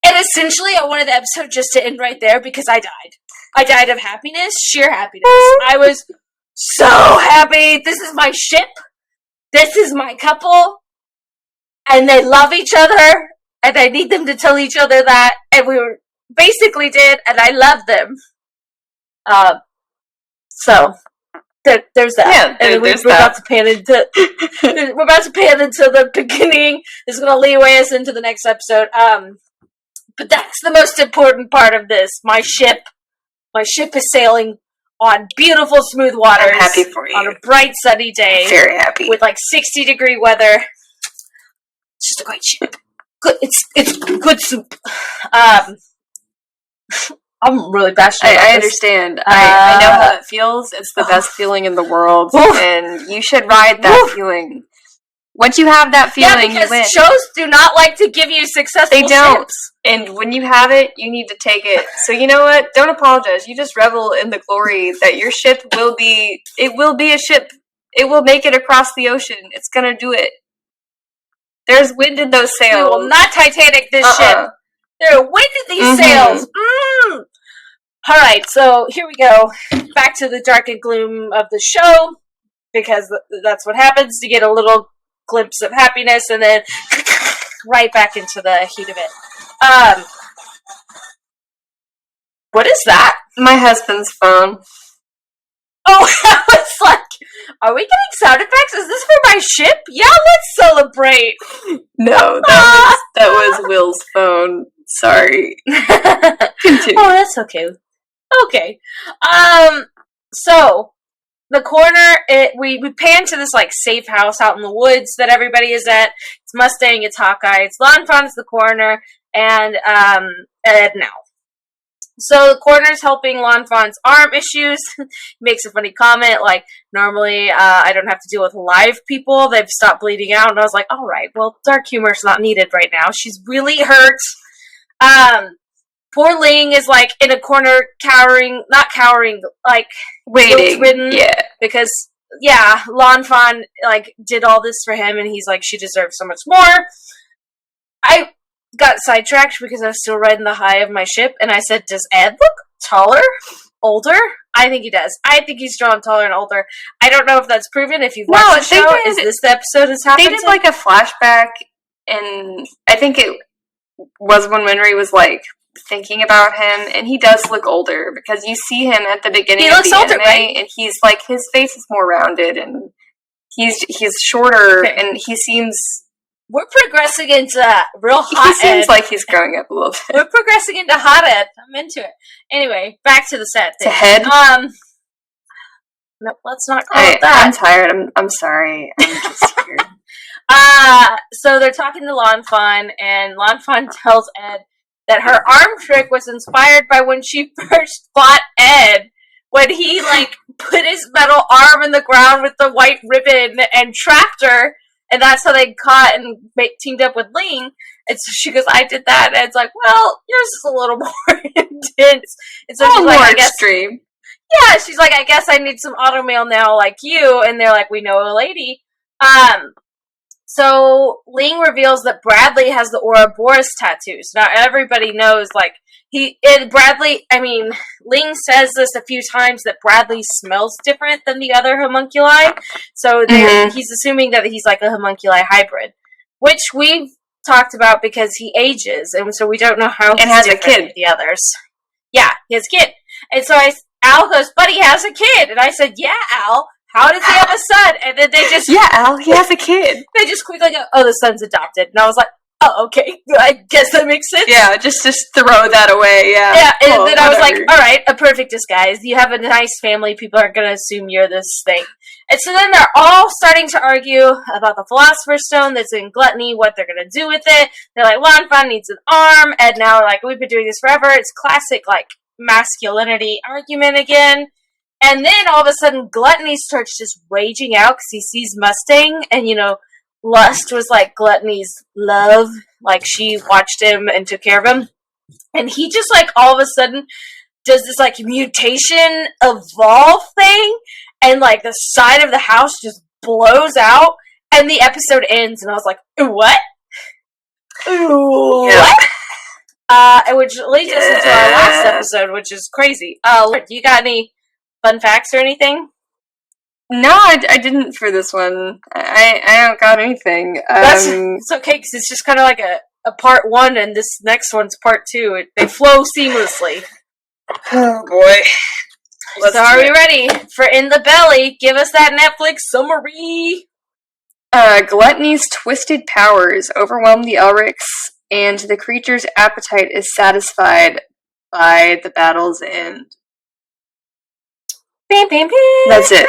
And essentially, I wanted the episode just to end right there because I died. I died of happiness, sheer happiness. I was so happy. This is my ship. This is my couple. And they love each other. And I need them to tell each other that. And we basically did. And I love them. So there's that. Yeah, and we're about to pan into the beginning. This is going to leeway us into the next episode. But that's the most important part of this. My ship is sailing on beautiful, smooth waters. I'm happy for you. On a bright, sunny day. Very happy. With 60-degree weather. It's just a great ship. Good. It's good soup. I'm really passionate about I understand. I know how it feels. It's the best feeling in the world. And you should ride that feeling. Once you have that feeling, you win. Shows do not like to give you successful They don't. ships. And when you have it, you need to take it. So you know what? Don't apologize. You just revel in the glory that your ship will be. It will be a ship. It will make it across the ocean. It's going to do it. There's wind in those sails. We will not Titanic this ship. There are wind in these sails. Alright, so here we go. Back to the dark and gloom of the show. Because that's what happens. You get a little glimpse of happiness and then right back into the heat of it. What is that? My husband's phone. Oh, I was like, are we getting sound effects? Is this for my ship? Yeah, let's celebrate. No, that was Will's phone. Sorry. Continue. Oh, that's okay. Okay. So the corner, we pan to this safe house out in the woods that everybody is at. It's Mustang, it's Hawkeye, it's Lanfon's the coroner, and Ed now. So the coroner's helping Lanfon's arm issues. Makes a funny comment normally I don't have to deal with live people. They've stopped bleeding out. And I was like, all right, well, dark humor's not needed right now. She's really hurt. Poor Ling is in a corner waiting. Ridden, yeah. Because Lanfon did all this for him and he's she deserves so much more. got sidetracked because I was still riding the high of my ship, and I said, does Ed look taller? Older? I think he does. I think he's drawn taller and older. I don't know if that's proven. If you've watched the show, is this the episode has happened? They did like a flashback, and I think it was when Winry was like thinking about him, and he does look older because you see him at the beginning of the anime, right? And he's like his face is more rounded, and he's shorter, and he seems. We're progressing into real hot. He seems like he's growing up a little bit. We're progressing into hot Ed. I'm into it. Anyway, back to the set thing. To head. No, let's not call it that. I'm tired. I'm sorry. I'm just scared. So they're talking to Lan Fan, and Lan Fan tells Ed that her arm trick was inspired by when she first fought Ed, when he like put his metal arm in the ground with the white ribbon and trapped her. And that's how they caught and teamed up with Ling. And so she goes, I did that. And it's like, well, yours is a little more intense. And so she's like, I guess, extreme. Yeah, she's like, I guess I need some automail now like you. And they're like, we know a lady. So Ling reveals that Bradley has the Ouroboros tattoos. Now everybody knows, like, Ling says this a few times that Bradley smells different than the other homunculi. So he's assuming that he's like a homunculi hybrid, which we've talked about because he ages, and so we don't know how he's has a kid. Than the others. Yeah, he has a kid. And so Al goes, but he has a kid. And I said, yeah, Al. How does he have a son? And then they just... Yeah, Al, he has a kid. They just quickly go, oh, the son's adopted. And I was like, oh, okay. I guess that makes sense. Yeah, just throw that away, yeah. Yeah, and then I was like, all right, a perfect disguise. You have a nice family. People are going to assume you're this thing. And so then they're all starting to argue about the Philosopher's Stone that's in Gluttony, what they're going to do with it. They're like, Lan Fan needs an arm. And now, like, we've been doing this forever. It's classic, like, masculinity argument again. And then all of a sudden, Gluttony starts just raging out because he sees Mustang, and Lust was like Gluttony's love, like she watched him and took care of him, and he just like all of a sudden does this like mutation evolve thing, and like the side of the house just blows out, and the episode ends, and I was like, what? Ooh, yeah. What? Which leads us into our last episode, which is crazy. Do you got any fun facts or anything? No, I didn't for this one. I don't got anything. It's okay, because it's just kind of like a part one, and this next one's part two. They flow seamlessly. Oh, boy. So are we ready for In the Belly? Give us that Netflix summary. Gluttony's twisted powers overwhelm the Elrics, and the creature's appetite is satisfied by the battle's end. Bam, bam, bam. That's it.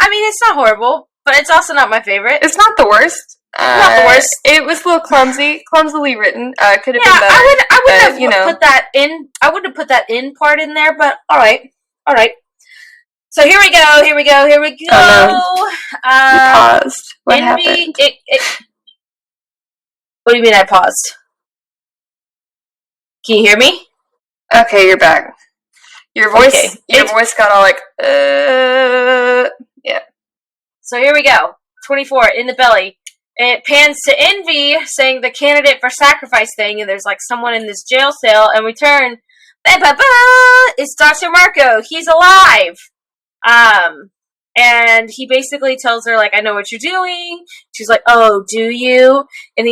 I mean, it's not horrible, but it's also not my favorite. It's not the worst. Not the worst. It was a little clumsily written. Could have been better. I wouldn't have put that in. I wouldn't have put that in part in there, but all right. So here we go. Oh, no. You paused. What happened? What do you mean I paused? Can you hear me? Okay, you're back. Your voice got all like, yeah. So here we go. 24, In the Belly. And it pans to Envy saying the candidate for sacrifice thing, and there's like someone in this jail cell, and we turn, it's Dr. Marco. He's alive. And he basically tells her, like, I know what you're doing. She's like, oh, do you? And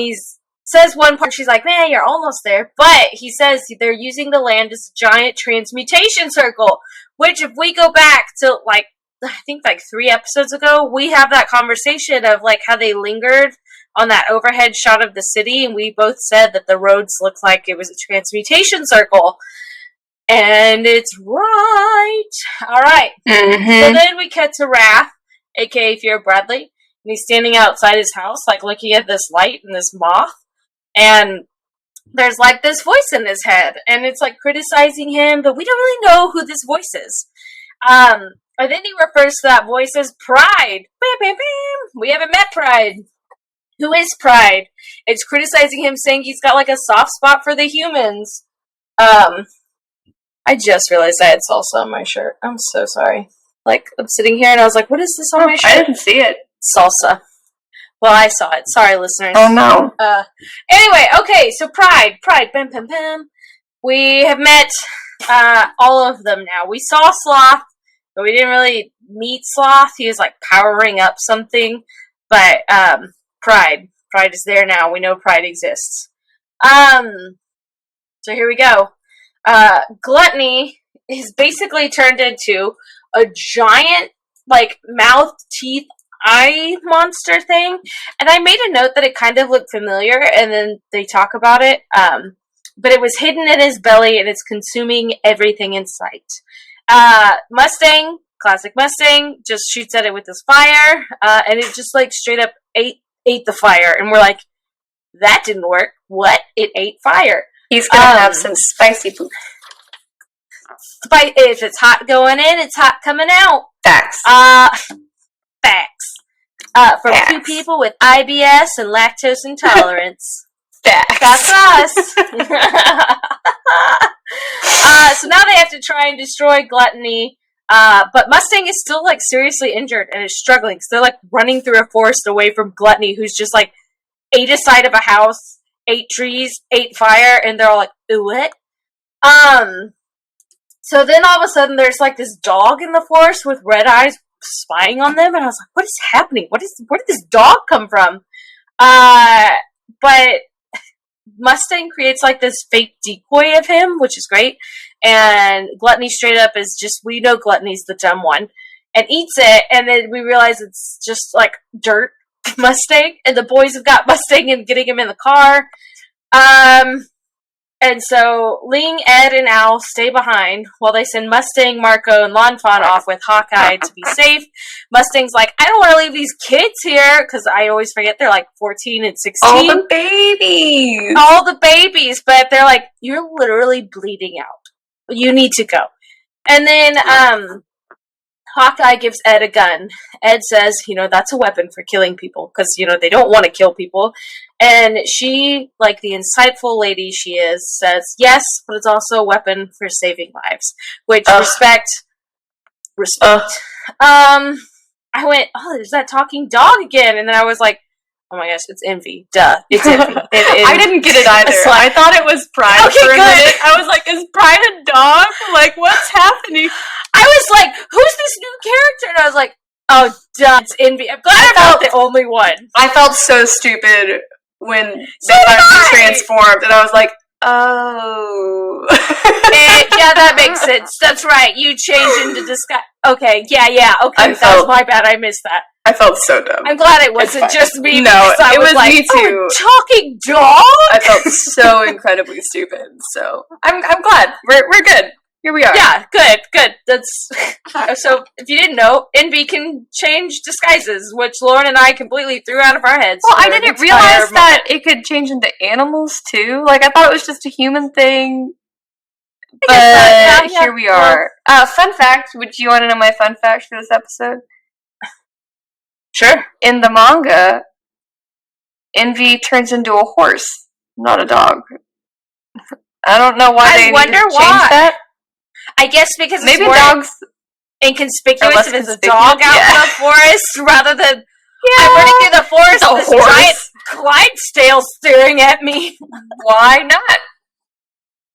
says one part, she's like, man, you're almost there. But he says they're using the land as a giant transmutation circle, which if we go back to, like, I think like 3 episodes ago, we have that conversation of, like, how they lingered on that overhead shot of the city, and we both said that the roads looked like it was a transmutation circle. And it's right. All right. Mm-hmm. So then we cut to Wrath, a.k.a. Fear Bradley, and he's standing outside his house, like, looking at this light and this moth. And there's, like, this voice in his head, and it's, like, criticizing him, but we don't really know who this voice is. And then he refers to that voice as Pride. Bam, bam, bam. We haven't met Pride. Who is Pride? It's criticizing him, saying he's got, like, a soft spot for the humans. I just realized I had salsa on my shirt. I'm so sorry. Like, I'm sitting here, and I was like, what is this on my shirt? I didn't see it. Salsa. Well, I saw it. Sorry, listeners. Oh no. Anyway, okay, so Pride, bam, bam, bam. We have met all of them now. We saw Sloth, but we didn't really meet Sloth. He was like powering up something. But Pride is there now. We know Pride exists. So here we go. Gluttony is basically turned into a giant, like, mouth, teeth, eye monster thing. And I made a note that it kind of looked familiar, and then they talk about it. But it was hidden in his belly, and it's consuming everything in sight. Mustang, classic Mustang, just shoots at it with his fire, and it just, like, straight up ate the fire. And we're like, that didn't work. What? It ate fire. He's gonna have some spicy food. If it's hot going in, it's hot coming out. Facts. Facts. From two people with IBS and lactose intolerance. Facts. That's us. So now they have to try and destroy Gluttony. But Mustang is still, like, seriously injured and is struggling. So they're, like, running through a forest away from Gluttony, who's just, like, ate a side of a house, ate trees, ate fire, and they're all like, ooh, what? So then all of a sudden there's, like, this dog in the forest with red eyes spying on them, and I was like, what is happening? Where did this dog come from? But Mustang creates, like, this fake decoy of him, which is great, and Gluttony straight up is just, we know Gluttony's the dumb one, and eats it, and then we realize it's just, like, dirt Mustang, and the boys have got Mustang and getting him in the car. And so Ling, Ed, and Al stay behind while they send Mustang, Marco, and Lanfan off with Hawkeye to be safe. Mustang's like, I don't want to leave these kids here, because I always forget they're like 14 and 16. All the babies! All the babies, but they're like, you're literally bleeding out. You need to go. And then, Hawkeye gives Ed a gun. Ed says, that's a weapon for killing people, because, they don't want to kill people. And she, like the insightful lady she is, says, yes, but it's also a weapon for saving lives. Which, respect. I went, oh, there's that talking dog again. And then I was like, oh my gosh, it's Envy. Duh. It's Envy. I didn't get it either. I thought it was Pride for a minute. I was like, is Pride a dog? Like, what's happening? I was like, who's this new character? And I was like, oh, duh, it's Envy. I'm glad I'm not the only one. I felt so stupid when they finally transformed, and I was like, oh. Yeah, that makes sense. That's right. You change into disguise. Okay, yeah, okay. That was my bad. I missed that. I felt so dumb. I'm glad it wasn't just me. No, it was like, me too. Oh, talking dog? I felt so incredibly stupid. So I'm glad. We're good. Here we are. Yeah, good. That's so. If you didn't know, Envy can change disguises, which Lauren and I completely threw out of our heads. Well, I didn't realize that it could change into animals too. Like, I thought it was just a human thing. But here we are. Fun fact. Would you want to know my fun fact for this episode? Sure. In the manga, Envy turns into a horse, not a dog. I don't know why they need to change that. I guess because maybe it's more dogs inconspicuous if it's a dog out in the forest rather than I'm running through the forest with this giant Clydesdale staring at me. Why not?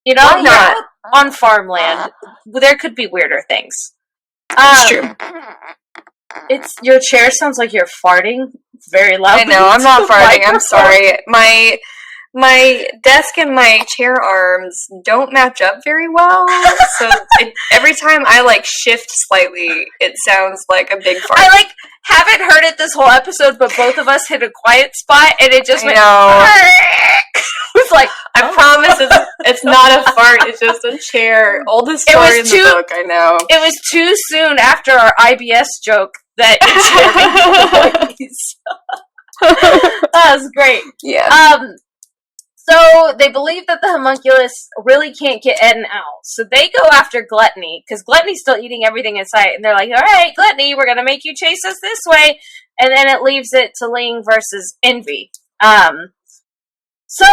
Why not? On farmland, there could be weirder things. It's true. It's your chair sounds like you're farting very loudly. I know, I'm not farting. I'm sorry. My desk and my chair arms don't match up very well, so every time I, like, shift slightly, it sounds like a big fart. I, like, haven't heard it this whole episode, but both of us hit a quiet spot, and it just went... It's like, I promise it's not a fart, it's just a chair. Oldest story in the book, I know. It was too soon after our IBS joke that that was great. Yeah. So they believe that the homunculus really can't get Ed and Al. So they go after Gluttony, because Gluttony's still eating everything in sight. And they're like, all right, Gluttony, we're going to make you chase us this way. And then it leaves it to Ling versus Envy. So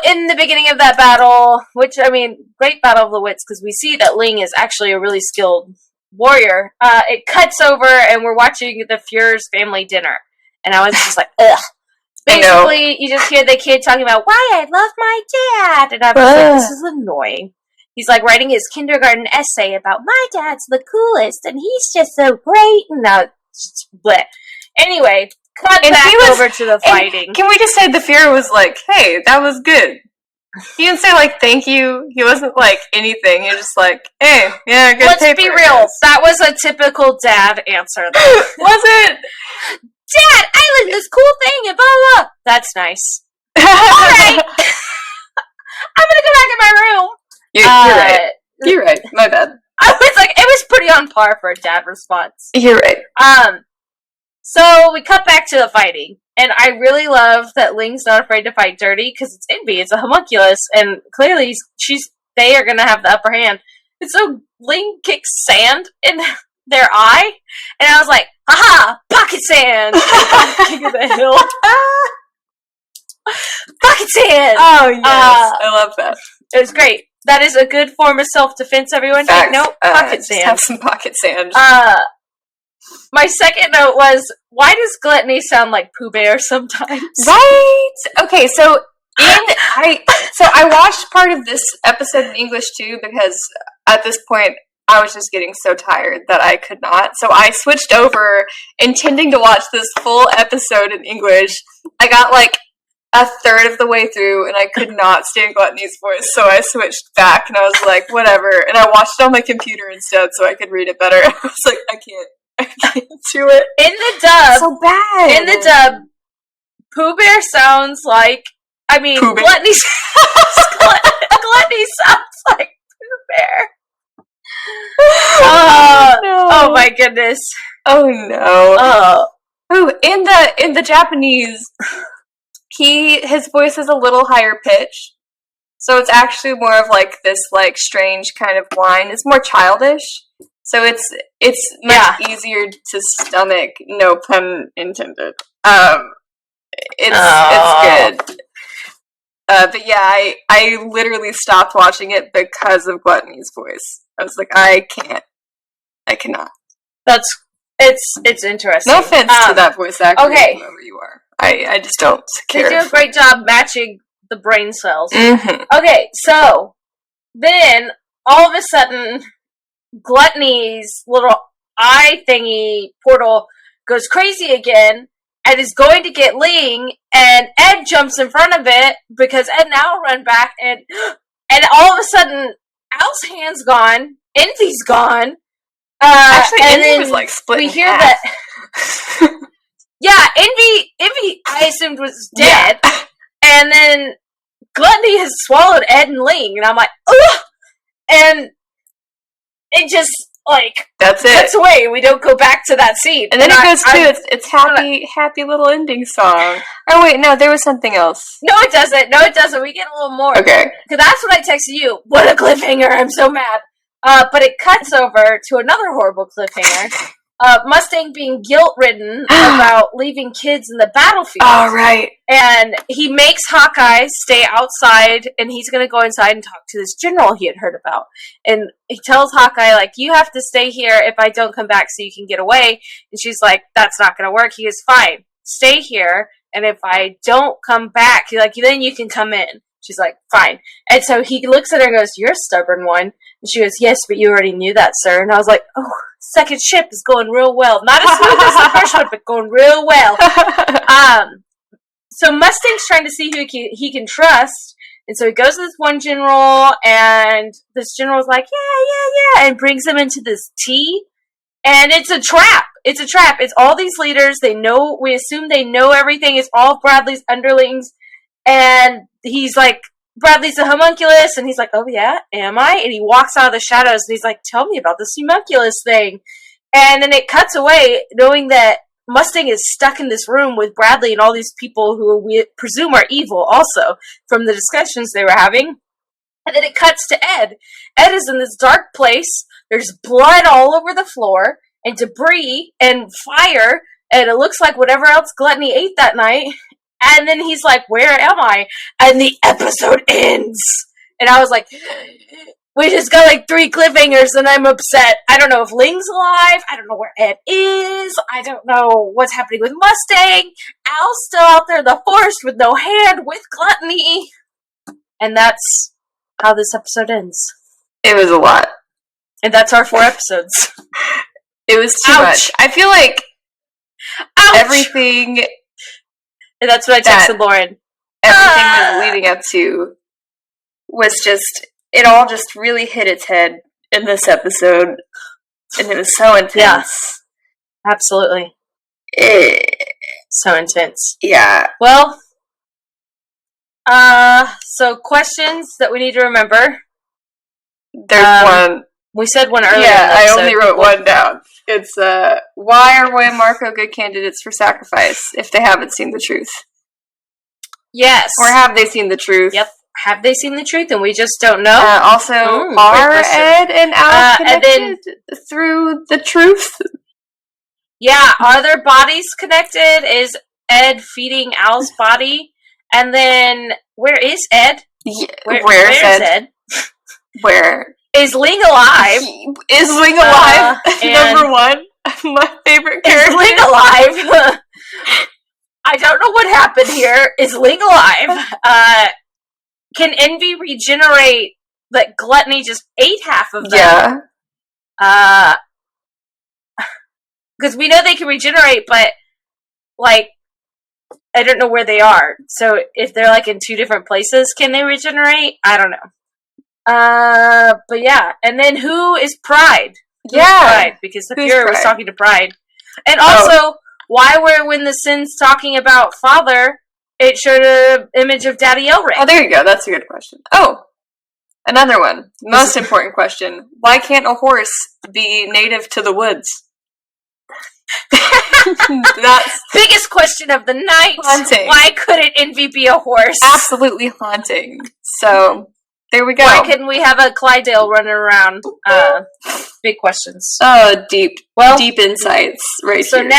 in the beginning of that battle, which, I mean, great Battle of the Wits, because we see that Ling is actually a really skilled warrior. It cuts over, and we're watching the Fuhrer's family dinner. And I was just like, ugh. Basically, you just hear the kid talking about why I love my dad. And I'm just like, this is annoying. He's like writing his kindergarten essay about my dad's the coolest and he's just so great. And now, bleh. Anyway, cut back over to the fighting. Can we just say the Fuhrer was like, hey, that was good. He didn't say, like, thank you. He wasn't, like, anything. He was just like, hey, yeah, good Let's paper. be real. That was a typical dad answer, though. Was it? Dad, I learned this cool thing and blah, blah, blah. That's nice. All right. I'm going to go back in my room. You're right. You're right. My bad. I was like, it was pretty on par for a dad response. You're right. So we cut back to the fighting. And I really love that Ling's not afraid to fight dirty because it's Envy. It's a homunculus, and clearly they are going to have the upper hand. And so Ling kicks sand in their eye, and I was like, "Haha, pocket sand!" King of the hill, pocket sand. Oh yes, I love that. It was great. That is a good form of self-defense. Everyone, take note. Pocket sand. Have some pocket sand. My second note was, why does Gluttony sound like Pooh Bear sometimes? Right? Okay, so I watched part of this episode in English too because at this point I was just getting so tired that I could not. So I switched over intending to watch this full episode in English. I got like a third of the way through and I could not stand Gluttony's voice, so I switched back and I was like, whatever. And I watched it on my computer instead so I could read it better. I was like, I can't do it. In the dub, so bad. In the dub, Pooh Bear sounds like, Gluttony Gluttony sounds like Pooh Bear. No. Oh my goodness. Oh no. Ooh, in the Japanese, his voice is a little higher pitch. So it's actually more of like this like strange kind of whine. It's more childish. So it's much easier to stomach, no pun intended. It's good. But yeah, I literally stopped watching it because of Gluttony's voice. I was like, I cannot. It's interesting. No offense to that voice actor, okay. Whoever you are. I just don't care. They do a great job matching the brain cells. Mm-hmm. Okay, so then all of a sudden, Gluttony's little eye thingy portal goes crazy again and is going to get Ling, and Ed jumps in front of it because Ed and Al run back, and all of a sudden Al's hand's gone, Envy's gone. Actually, and Envy was like split. We in hear half. that. Yeah, Envy I assumed was dead, and then Gluttony has swallowed Ed and Ling, and I'm like, ugh! And it just, like, that's it. Cuts away. We don't go back to that scene. And then it goes to it's happy little ending song. Oh wait, no, there was something else. No, it doesn't. We get a little more. Okay. Because that's what I texted you. What a cliffhanger! I'm so mad. But it cuts over to another horrible cliffhanger. Mustang being guilt-ridden about leaving kids in the battlefield. Oh, right. And he makes Hawkeye stay outside, and he's going to go inside and talk to this general he had heard about. And he tells Hawkeye, like, you have to stay here if I don't come back so you can get away. And she's like, that's not going to work. He goes, fine, stay here, and if I don't come back, then you can come in. She's like, fine. And so he looks at her and goes, you're a stubborn one. And she goes, yes, but you already knew that, sir. And I was like, oh, second ship is going real well. Not as smooth as the first one, but going real well. So Mustang's trying to see who he can trust. And so he goes to this one general, and this general's like, yeah, and brings him into this tea. And it's a trap. It's a trap. It's all these leaders. We assume they know everything. It's all Bradley's underlings. And he's like, Bradley's a homunculus, and he's like, oh yeah, am I? And he walks out of the shadows, and he's like, tell me about this homunculus thing. And then it cuts away, knowing that Mustang is stuck in this room with Bradley and all these people who we presume are evil also, from the discussions they were having. And then it cuts to Ed. Ed is in this dark place, there's blood all over the floor, and debris, and fire, and it looks like whatever else Gluttony ate that night. And then he's like, where am I? And the episode ends. And I was like, We just got like 3 cliffhangers and I'm upset. I don't know if Ling's alive. I don't know where Ed is. I don't know what's happening with Mustang. Al's still out there in the forest with no hand with Gluttony. And that's how this episode ends. It was a lot. And that's our 4 episodes. It was too much. I feel like everything... And that's what I texted Lauren. Everything was leading up to was just... It all just really hit its head in this episode. And it was so intense. Yeah. Absolutely. So intense. Yeah. Well, so questions that we need to remember. There's one. We said one earlier. Yeah, I only wrote one down. It's, why are Roy and Marco good candidates for sacrifice if they haven't seen the truth? Yes. Or have they seen the truth? Yep. Have they seen the truth and we just don't know? Also, are Ed and Al connected through the truth? Yeah, are their bodies connected? Is Ed feeding Al's body? And then, where is Ed? Yeah, where's Ed? Where? Is Ling alive? Is Ling alive? Number 1. My favorite character. Is Ling alive? I don't know what happened here. Is Ling alive? Can Envy regenerate? Like, Gluttony just ate half of them. Yeah. Because we know they can regenerate, but, like, I don't know where they are. So, if they're, like, in 2 different places, can they regenerate? I don't know. But yeah. And then who is Pride? Who's Pride? Because the Fuhrer was talking to Pride. And also, why were, when the Sin's talking about father, it showed an image of Daddy Elric? Oh, there you go. That's a good question. Oh, another one. Most important question. Why can't a horse be native to the woods? That's biggest question of the night. Haunting. Why couldn't Envy be a horse? Absolutely haunting. So, there we go. Why couldn't we have a Clydesdale running around? Big questions. Oh, deep insights right so here.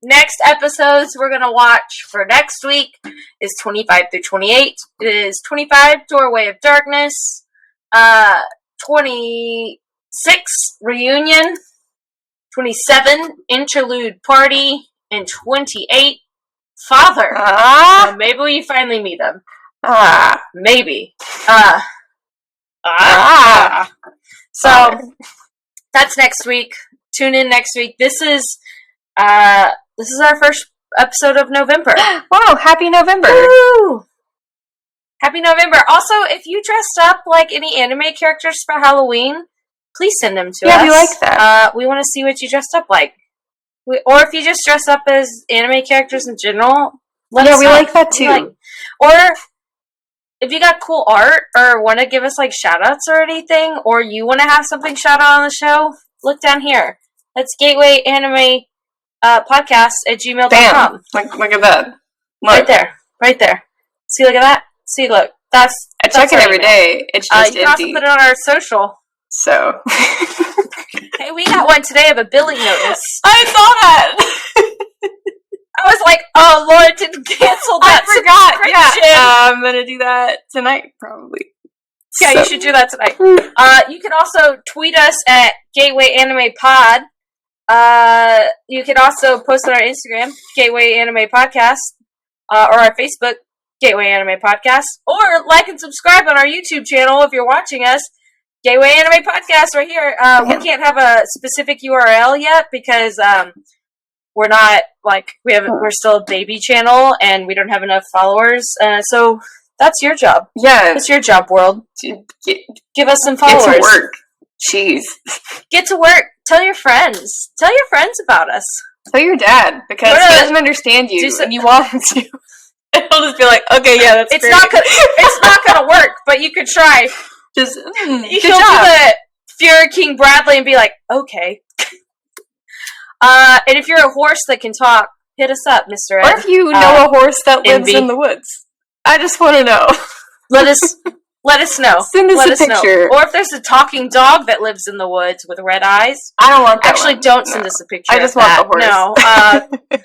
Next episodes we're going to watch for next week is 25 through 28. It is 25, Doorway of Darkness. 26, Reunion. 27, Interlude Party. And 28, Father. Maybe we finally meet him. Maybe. So, that's next week. Tune in next week. This is our first episode of November. Wow, happy November. Woo! Happy November. Also, if you dressed up like any anime characters for Halloween, please send them to us. Yeah, we like that. We want to see what you dressed up like. Or if you just dress up as anime characters in general, let us know. Yeah, we like that too. Or if you got cool art or want to give us like shout outs or anything, or you want to have something shout out on the show, look down here. That's Gateway Anime Podcast at gmail.com. Look at that. Look. Right there. See, look at that. See, look. I check it every day. It's just you can also put it on our social. So. Hey, we got one today of a billing notice. I saw that. I was like, oh, Lauren didn't cancel that. I forgot. Yeah, I'm gonna do that tonight, probably. Yeah, you should do that tonight. You can also tweet us at Gateway Anime Pod. You can also post on our Instagram, Gateway Anime Podcast, or our Facebook, Gateway Anime Podcast, or like and subscribe on our YouTube channel if you're watching us. Gateway Anime Podcast right here. We can't have a specific URL yet because we're not we're still a baby channel and we don't have enough followers. So that's your job. Yeah, it's your job, world. Give us some followers. Get to work. Jeez. Get to work. Tell your friends. Tell your friends about us. Tell your dad because he doesn't understand you and you want him to. And he'll just be like, okay, yeah, that's great. It's not gonna work, but you could try. Just you can do the Fuhrer King Bradley and be like, okay. And if you're a horse that can talk, hit us up, Mr. Ed. Or if you know a horse that lives in the woods. I just want to know. Let us know. Send us a picture. Or if there's a talking dog that lives in the woods with red eyes. I don't want that. Actually, don't send us a picture. I just want the horse. No.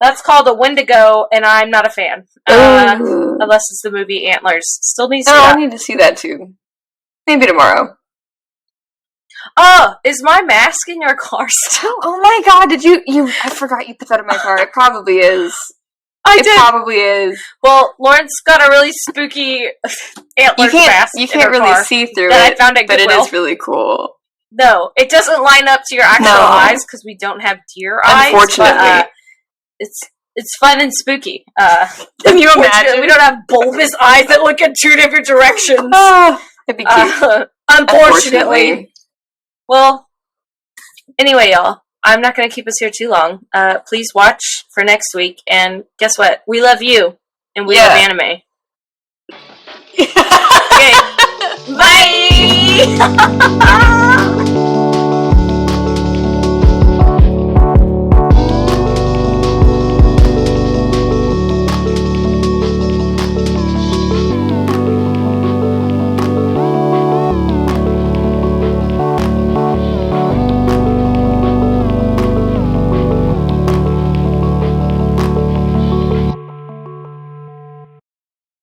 That's called a Wendigo, and I'm not a fan. Unless it's the movie Antlers. Still needs to see that. I need to see that too. Maybe tomorrow. Oh, is my mask in your car still? Oh my god, did you I forgot you put that in my car. It probably is. It probably is. Well, Lauren's got a really spooky antler mask. You can't really see through it, I found at but it Goodwill. is really cool. No, it doesn't line up to your actual eyes because we don't have deer eyes. Unfortunately. But, it's fun and spooky. Can you imagine? We don't have bulbous eyes that look in two different directions. It'd be cute. Unfortunately. Well, anyway, y'all, I'm not going to keep us here too long. Please watch for next week, and guess what? We love you, and we love anime. Okay. Bye!